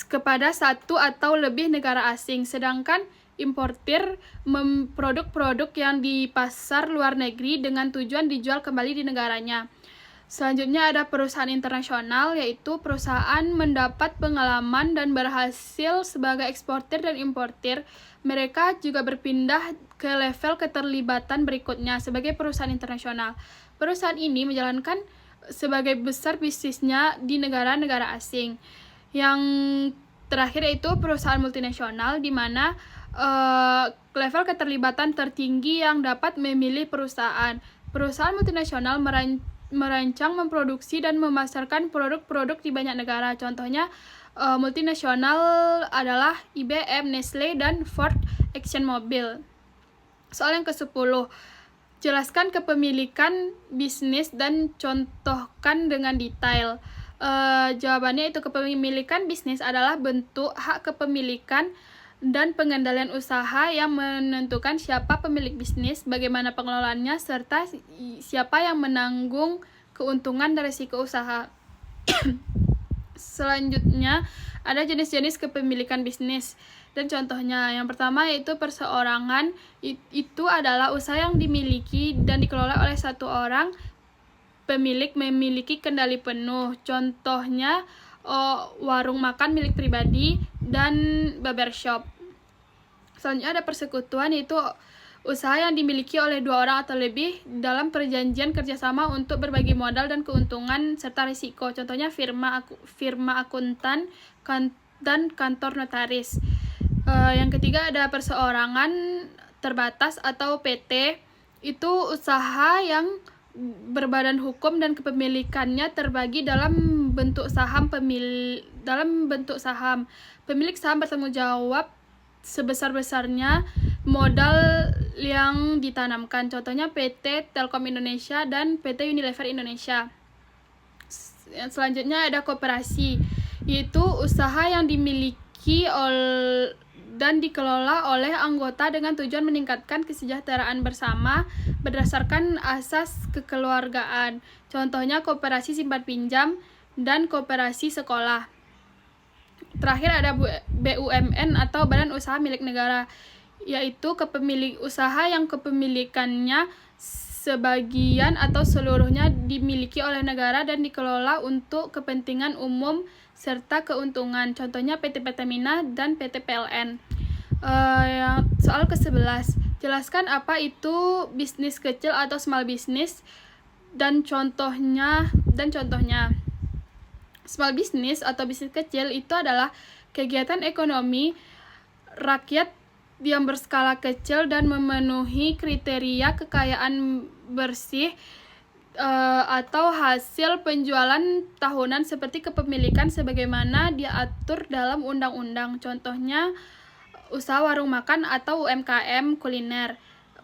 kepada satu atau lebih negara asing. Sedangkan importir produk-produk yang di pasar luar negeri dengan tujuan dijual kembali di negaranya. Selanjutnya ada perusahaan internasional, yaitu perusahaan mendapat pengalaman dan berhasil sebagai eksportir dan importir. Mereka juga berpindah ke level keterlibatan berikutnya sebagai perusahaan internasional. Perusahaan ini menjalankan sebagai besar bisnisnya di negara-negara asing. Yang terakhir yaitu perusahaan multinasional, di mana level keterlibatan tertinggi yang dapat memilih perusahaan. Perusahaan multinasional merancang, memproduksi, dan memasarkan produk-produk di banyak negara. Contohnya multinasional adalah IBM, Nestle, dan Ford ExxonMobil. Soal yang ke-10, jelaskan kepemilikan bisnis dan contohkan dengan detail. Jawabannya itu kepemilikan bisnis adalah bentuk hak kepemilikan dan pengendalian usaha yang menentukan siapa pemilik bisnis, bagaimana pengelolaannya, serta siapa yang menanggung keuntungan dan risiko usaha. Selanjutnya, ada jenis-jenis kepemilikan bisnis dan contohnya. Yang pertama yaitu perseorangan. Itu adalah usaha yang dimiliki dan dikelola oleh satu orang pemilik, memiliki kendali penuh. Contohnya warung makan milik pribadi dan barbershop. Selanjutnya ada persekutuan, yaitu usaha yang dimiliki oleh dua orang atau lebih dalam perjanjian kerjasama untuk berbagi modal dan keuntungan serta risiko. Contohnya firma akuntan dan kantor notaris. Yang ketiga ada perseorangan terbatas atau PT. Itu usaha yang berbadan hukum dan kepemilikannya terbagi dalam bentuk saham. Pemilik saham bertanggung jawab sebesar-besarnya modal yang ditanamkan. Contohnya PT Telkom Indonesia dan PT Unilever Indonesia. Selanjutnya ada koperasi, yaitu usaha yang dimiliki dan dikelola oleh anggota dengan tujuan meningkatkan kesejahteraan bersama berdasarkan asas kekeluargaan. Contohnya koperasi simpan pinjam dan koperasi sekolah. Terakhir ada BUMN atau badan usaha milik negara, yaitu usaha yang kepemilikannya sebagian atau seluruhnya dimiliki oleh negara dan dikelola untuk kepentingan umum serta keuntungan. Contohnya PT Pertamina dan PT PLN. Soal ke-11, jelaskan apa itu bisnis kecil atau small business dan contohnya. Small business atau bisnis kecil itu adalah kegiatan ekonomi rakyat yang berskala kecil dan memenuhi kriteria kekayaan bersih atau hasil penjualan tahunan seperti kepemilikan sebagaimana diatur dalam undang-undang. Contohnya usaha warung makan atau UMKM kuliner.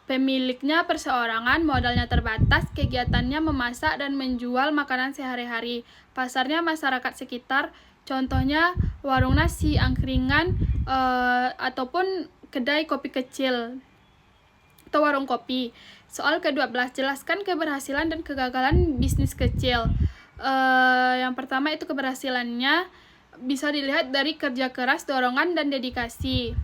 Pemiliknya perseorangan, modalnya terbatas, kegiatannya memasak dan menjual makanan sehari-hari. Pasarnya masyarakat sekitar, contohnya warung nasi, angkringan, ataupun kedai kopi kecil atau warung kopi. Soal ke-12, jelaskan keberhasilan dan kegagalan bisnis kecil. Yang pertama itu keberhasilannya bisa dilihat dari kerja keras, dorongan, dan dedikasi.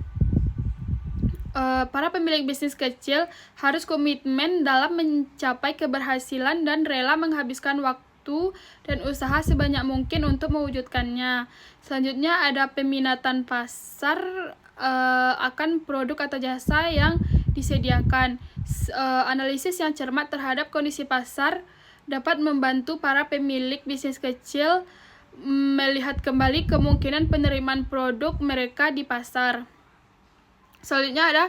Para pemilik bisnis kecil harus komitmen dalam mencapai keberhasilan dan rela menghabiskan waktu waktu dan usaha sebanyak mungkin untuk mewujudkannya. Selanjutnya ada peminatan pasar akan produk atau jasa yang disediakan. Analisis yang cermat terhadap kondisi pasar dapat membantu para pemilik bisnis kecil melihat kembali kemungkinan penerimaan produk mereka di pasar. Selanjutnya ada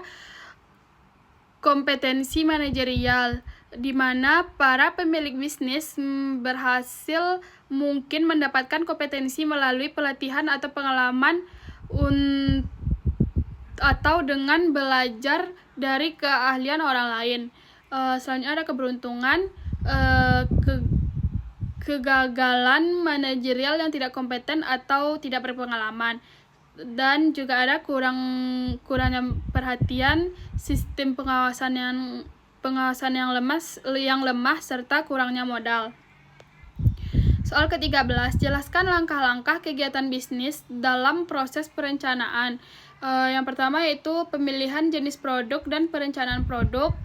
kompetensi manajerial, di mana para pemilik bisnis berhasil mungkin mendapatkan kompetensi melalui pelatihan atau pengalaman atau dengan belajar dari keahlian orang lain. Selanjutnya ada keberuntungan, kegagalan manajerial yang tidak kompeten atau tidak berpengalaman, dan juga ada kurangnya perhatian, sistem pengawasan yang lemah serta kurangnya modal. Soal ke-13, jelaskan langkah-langkah kegiatan bisnis dalam proses perencanaan. Yang pertama yaitu pemilihan jenis produk dan perencanaan produk,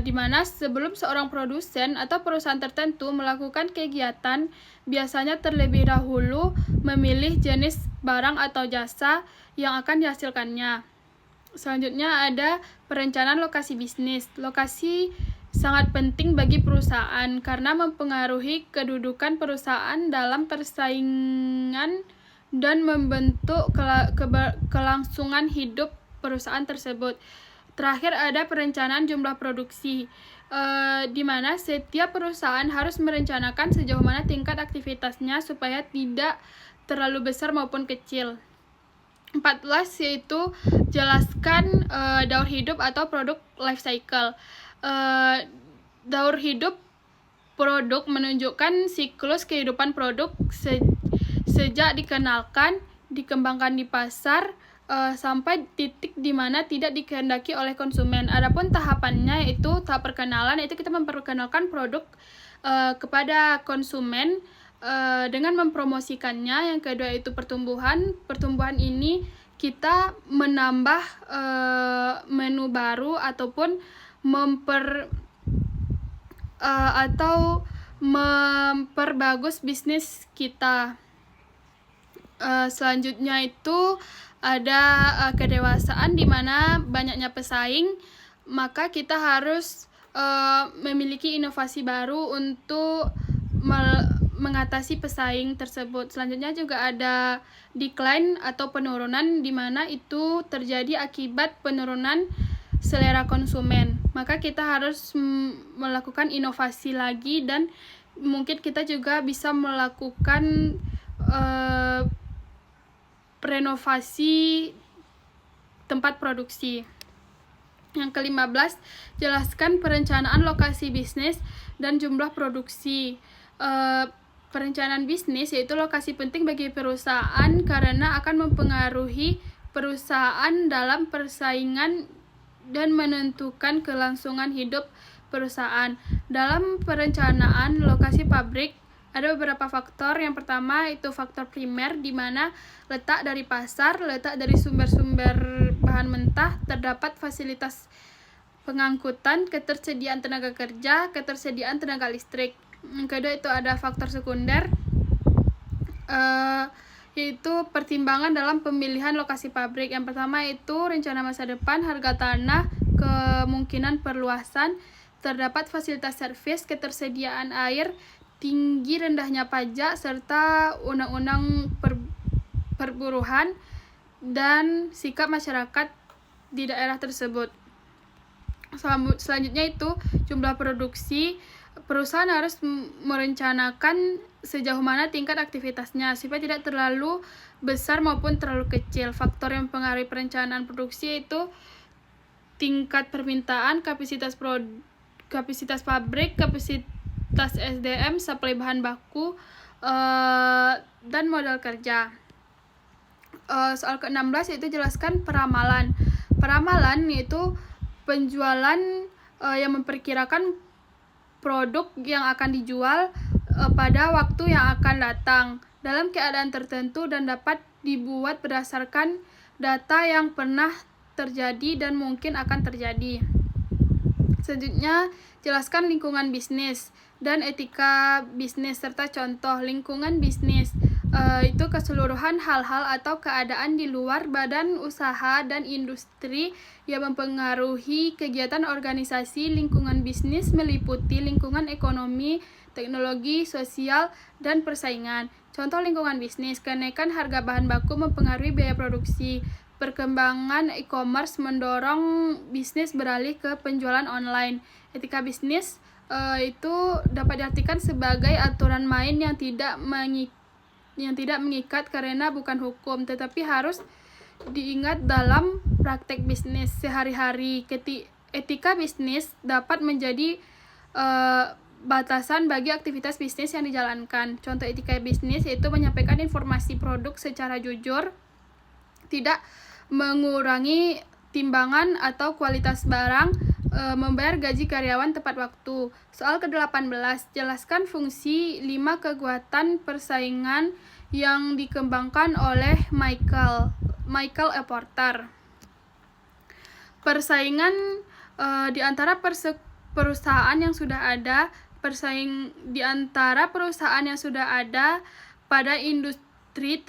di mana sebelum seorang produsen atau perusahaan tertentu melakukan kegiatan, biasanya terlebih dahulu memilih jenis barang atau jasa yang akan dihasilkannya. Selanjutnya ada perencanaan lokasi bisnis. Lokasi sangat penting bagi perusahaan karena mempengaruhi kedudukan perusahaan dalam persaingan dan membentuk kelangsungan hidup perusahaan tersebut. Terakhir ada perencanaan jumlah produksi, di mana setiap perusahaan harus merencanakan sejauh mana tingkat aktivitasnya supaya tidak terlalu besar maupun kecil. 14 yaitu jelaskan daur hidup atau produk life cycle. Daur hidup produk menunjukkan siklus kehidupan produk sejak dikenalkan, dikembangkan di pasar, sampai titik di mana tidak dikehendaki oleh konsumen. Adapun tahapannya yaitu tahap perkenalan, yaitu kita memperkenalkan produk kepada konsumen dengan mempromosikannya. Yang kedua itu pertumbuhan. Pertumbuhan ini kita menambah menu baru ataupun memperbagus bisnis kita. Selanjutnya itu ada kedewasaan, di mana banyaknya pesaing, maka kita harus memiliki inovasi baru untuk mengatasi pesaing tersebut. Selanjutnya juga ada decline atau penurunan, di mana itu terjadi akibat penurunan selera konsumen. Maka kita harus melakukan inovasi lagi, dan mungkin kita juga bisa melakukan renovasi tempat produksi. Yang ke-15, jelaskan perencanaan lokasi bisnis dan jumlah produksi. Perencanaan bisnis yaitu lokasi penting bagi perusahaan karena akan mempengaruhi perusahaan dalam persaingan dan menentukan kelangsungan hidup perusahaan. Dalam perencanaan lokasi pabrik ada beberapa faktor. Yang pertama itu faktor primer, di mana letak dari pasar, letak dari sumber-sumber bahan mentah, terdapat fasilitas pengangkutan, ketersediaan tenaga kerja, ketersediaan tenaga listrik. Yang kedua itu ada faktor sekunder, yaitu pertimbangan dalam pemilihan lokasi pabrik. Yang pertama itu rencana masa depan, harga tanah, kemungkinan perluasan, terdapat fasilitas servis, ketersediaan air, tinggi rendahnya pajak, serta undang-undang perburuhan, dan sikap masyarakat di daerah tersebut. Selanjutnya itu jumlah produksi. Perusahaan harus merencanakan sejauh mana tingkat aktivitasnya supaya tidak terlalu besar maupun terlalu kecil. Faktor yang mempengaruhi perencanaan produksi itu tingkat permintaan, kapasitas pabrik, kapasitas SDM, suplai bahan baku, dan modal kerja. Soal ke-16 yaitu jelaskan peramalan. Peramalan yaitu penjualan yang memperkirakan produk yang akan dijual pada waktu yang akan datang dalam keadaan tertentu dan dapat dibuat berdasarkan data yang pernah terjadi dan mungkin akan terjadi. Selanjutnya, jelaskan lingkungan bisnis dan etika bisnis serta contoh lingkungan bisnis. Itu keseluruhan hal-hal atau keadaan di luar badan usaha dan industri yang mempengaruhi kegiatan organisasi. Lingkungan bisnis meliputi lingkungan ekonomi, teknologi, sosial, dan persaingan. Contoh lingkungan bisnis, kenaikan harga bahan baku mempengaruhi biaya produksi. Perkembangan e-commerce mendorong bisnis beralih ke penjualan online. Etika bisnis itu dapat diartikan sebagai aturan main yang tidak mengikat karena bukan hukum, tetapi harus diingat dalam praktek bisnis sehari-hari. Etika bisnis dapat menjadi batasan bagi aktivitas bisnis yang dijalankan. Contoh etika bisnis yaitu menyampaikan informasi produk secara jujur, tidak mengurangi timbangan atau kualitas barang, membayar gaji karyawan tepat waktu. Soal ke-18, jelaskan fungsi 5 kekuatan persaingan yang dikembangkan oleh Michael E. Porter. Persaingan di antara perusahaan yang sudah ada, di antara perusahaan yang sudah ada pada industri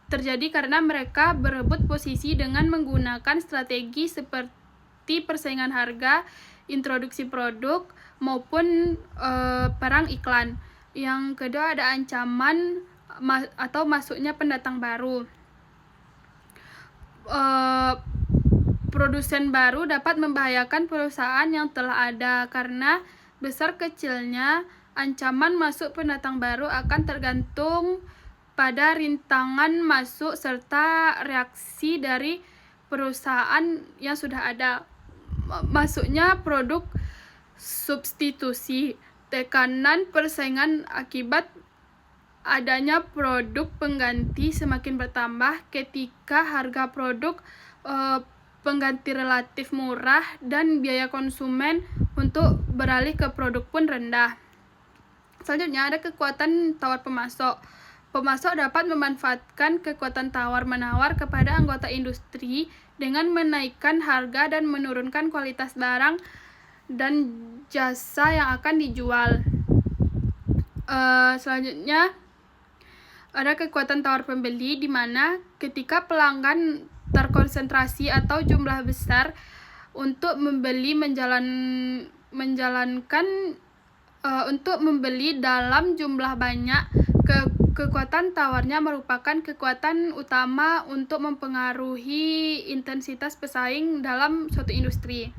terjadi karena mereka berebut posisi dengan menggunakan strategi seperti persaingan harga, introduksi produk, maupun perang iklan. Yang kedua ada ancaman atau masuknya pendatang baru. Produsen baru dapat membahayakan perusahaan yang telah ada karena besar kecilnya ancaman masuk pendatang baru akan tergantung pada rintangan masuk serta reaksi dari perusahaan yang sudah ada. Masuknya produk substitusi, tekanan persaingan akibat adanya produk pengganti semakin bertambah ketika harga produk pengganti relatif murah dan biaya konsumen untuk beralih ke produk pun rendah. Selanjutnya ada kekuatan tawar pemasok. Pemasok dapat memanfaatkan kekuatan tawar-menawar kepada anggota industri dengan menaikkan harga dan menurunkan kualitas barang dan jasa yang akan dijual. Selanjutnya ada kekuatan tawar pembeli, di mana ketika pelanggan terkonsentrasi atau jumlah besar untuk membeli untuk membeli dalam jumlah banyak, kekuatan tawarnya merupakan kekuatan utama untuk mempengaruhi intensitas pesaing dalam suatu industri.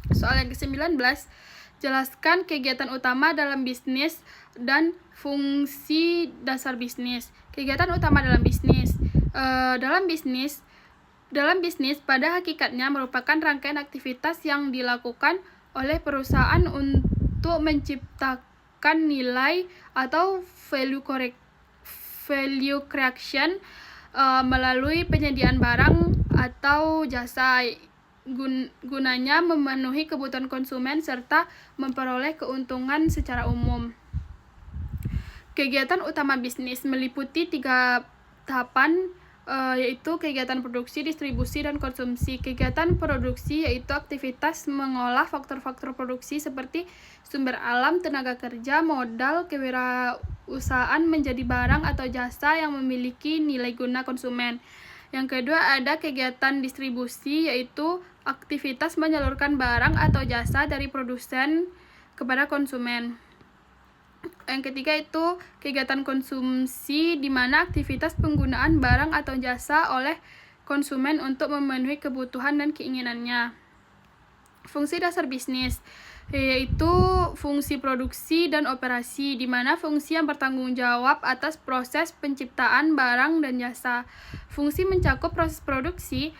Soal yang ke-19, jelaskan kegiatan utama dalam bisnis dan fungsi dasar bisnis. Kegiatan utama dalam bisnis. Dalam bisnis pada hakikatnya merupakan rangkaian aktivitas yang dilakukan oleh perusahaan untuk menciptakan nilai atau value creation melalui penyediaan barang atau jasa. Gunanya memenuhi kebutuhan konsumen serta memperoleh keuntungan secara umum. Kegiatan utama bisnis meliputi 3 tahapan, yaitu kegiatan produksi, distribusi, dan konsumsi. Kegiatan produksi yaitu aktivitas mengolah faktor-faktor produksi seperti sumber alam, tenaga kerja, modal, kewirausahaan menjadi barang atau jasa yang memiliki nilai guna konsumen. Yang kedua ada kegiatan distribusi, yaitu aktivitas menyalurkan barang atau jasa dari produsen kepada konsumen. Yang ketiga itu kegiatan konsumsi, di mana aktivitas penggunaan barang atau jasa oleh konsumen untuk memenuhi kebutuhan dan keinginannya. Fungsi dasar bisnis yaitu fungsi produksi dan operasi, di mana fungsi yang bertanggung jawab atas proses penciptaan barang dan jasa. Fungsi mencakup proses produksi,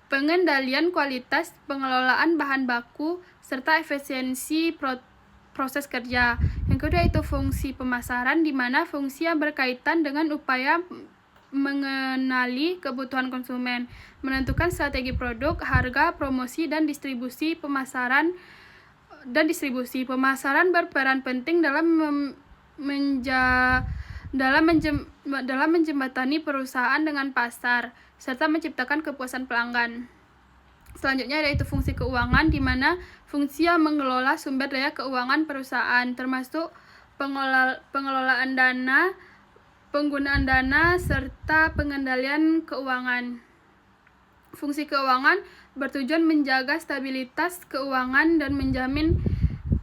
pengendalian kualitas, pengelolaan bahan baku, serta efisiensi proses kerja. Yang kedua itu fungsi pemasaran, di mana fungsi yang berkaitan dengan upaya mengenali kebutuhan konsumen, menentukan strategi produk, harga, promosi, dan distribusi. Pemasaran berperan penting dalam menjembatani perusahaan dengan pasar serta menciptakan kepuasan pelanggan. Selanjutnya yaitu fungsi keuangan, di mana fungsi yang mengelola sumber daya keuangan perusahaan, termasuk pengelolaan dana, penggunaan dana, serta pengendalian keuangan. Fungsi keuangan bertujuan menjaga stabilitas keuangan dan menjamin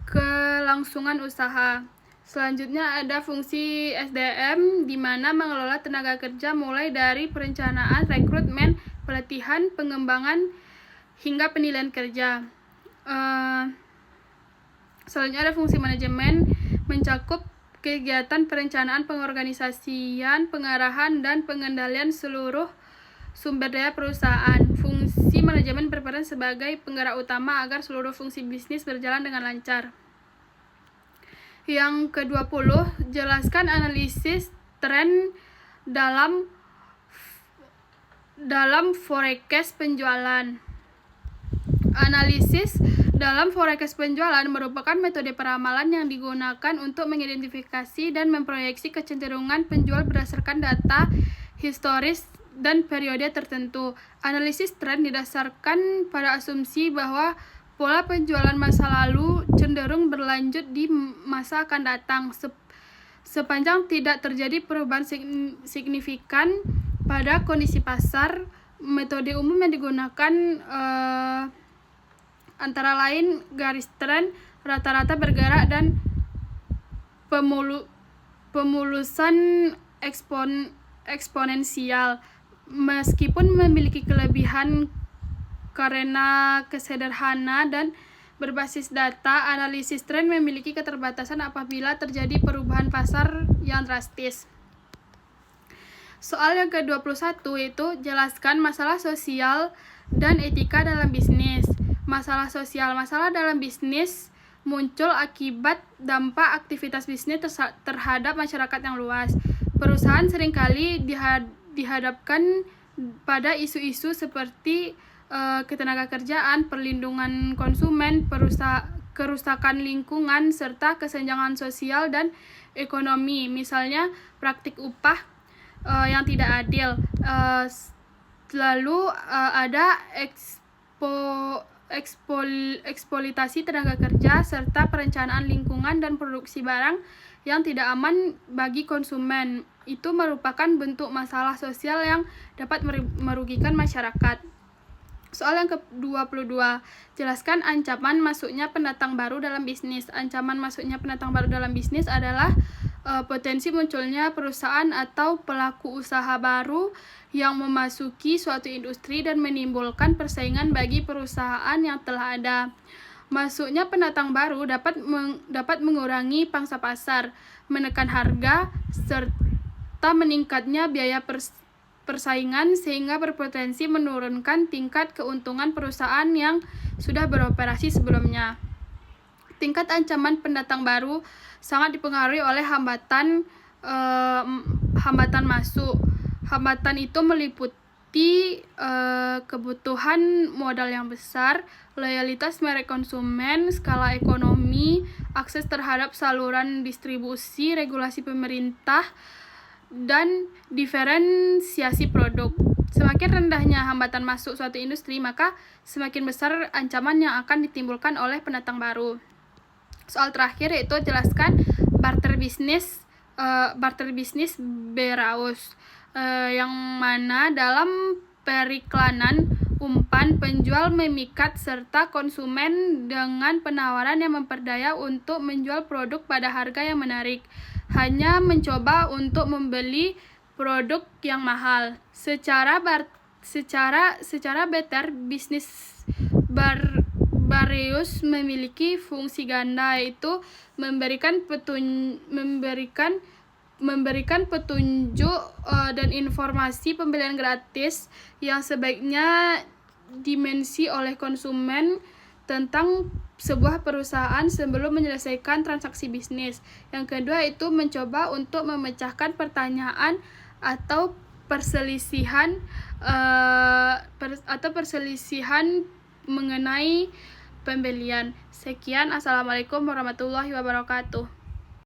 kelangsungan usaha. Selanjutnya ada fungsi SDM, di mana mengelola tenaga kerja mulai dari perencanaan, rekrutmen, pelatihan, pengembangan, hingga penilaian kerja. Selanjutnya ada fungsi manajemen, mencakup kegiatan perencanaan, pengorganisasian, pengarahan, dan pengendalian seluruh sumber daya perusahaan. Fungsi manajemen berperan sebagai penggerak utama agar seluruh fungsi bisnis berjalan dengan lancar. Yang ke-20, jelaskan analisis tren dalam forecast penjualan. Analisis dalam forecast penjualan merupakan metode peramalan yang digunakan untuk mengidentifikasi dan memproyeksi kecenderungan penjual berdasarkan data historis dan periode tertentu. Analisis tren didasarkan pada asumsi bahwa pola penjualan masa lalu cenderung berlanjut di masa akan datang sepanjang tidak terjadi perubahan signifikan pada kondisi pasar. Metode umum yang digunakan antara lain garis tren, rata-rata bergerak, dan pemulusan eksponensial. Meskipun memiliki kelebihan karena kesederhana dan berbasis data, analisis tren memiliki keterbatasan apabila terjadi perubahan pasar yang drastis. Soal yang ke-21 itu jelaskan masalah sosial dan etika dalam bisnis. Masalah sosial. Masalah dalam bisnis muncul akibat dampak aktivitas bisnis terhadap masyarakat yang luas. Perusahaan seringkali dihadapkan pada isu-isu seperti ketenagakerjaan, perlindungan konsumen, kerusakan lingkungan, serta kesenjangan sosial dan ekonomi. Misalnya praktik upah yang tidak adil. Lalu ada eksploitasi tenaga kerja, serta perencanaan lingkungan dan produksi barang yang tidak aman bagi konsumen. Itu merupakan bentuk masalah sosial yang dapat merugikan masyarakat. Soal yang ke-22, jelaskan ancaman masuknya pendatang baru dalam bisnis. Ancaman masuknya pendatang baru dalam bisnis adalah potensi munculnya perusahaan atau pelaku usaha baru yang memasuki suatu industri dan menimbulkan persaingan bagi perusahaan yang telah ada. Masuknya pendatang baru dapat mengurangi pangsa pasar, menekan harga, serta meningkatnya biaya persaingan, sehingga berpotensi menurunkan tingkat keuntungan perusahaan yang sudah beroperasi sebelumnya. Tingkat ancaman pendatang baru sangat dipengaruhi oleh hambatan masuk. Hambatan itu meliputi kebutuhan modal yang besar, loyalitas merek konsumen, skala ekonomi, akses terhadap saluran distribusi, regulasi pemerintah, dan diferensiasi produk. Semakin rendahnya hambatan masuk suatu industri, maka semakin besar ancaman yang akan ditimbulkan oleh pendatang baru. Soal terakhir yaitu jelaskan barter bisnis Beraus, yang mana dalam periklanan umpan penjual memikat serta konsumen dengan penawaran yang memperdaya untuk menjual produk pada harga yang menarik, hanya mencoba untuk membeli produk yang mahal. Secara better bisnis Beraus memiliki fungsi ganda, yaitu memberikan petunjuk dan informasi pembelian gratis yang sebaiknya dimensi oleh konsumen tentang sebuah perusahaan sebelum menyelesaikan transaksi bisnis. Yang kedua itu mencoba untuk memecahkan pertanyaan atau perselisihan mengenai pembelian. Sekian, assalamualaikum warahmatullahi wabarakatuh.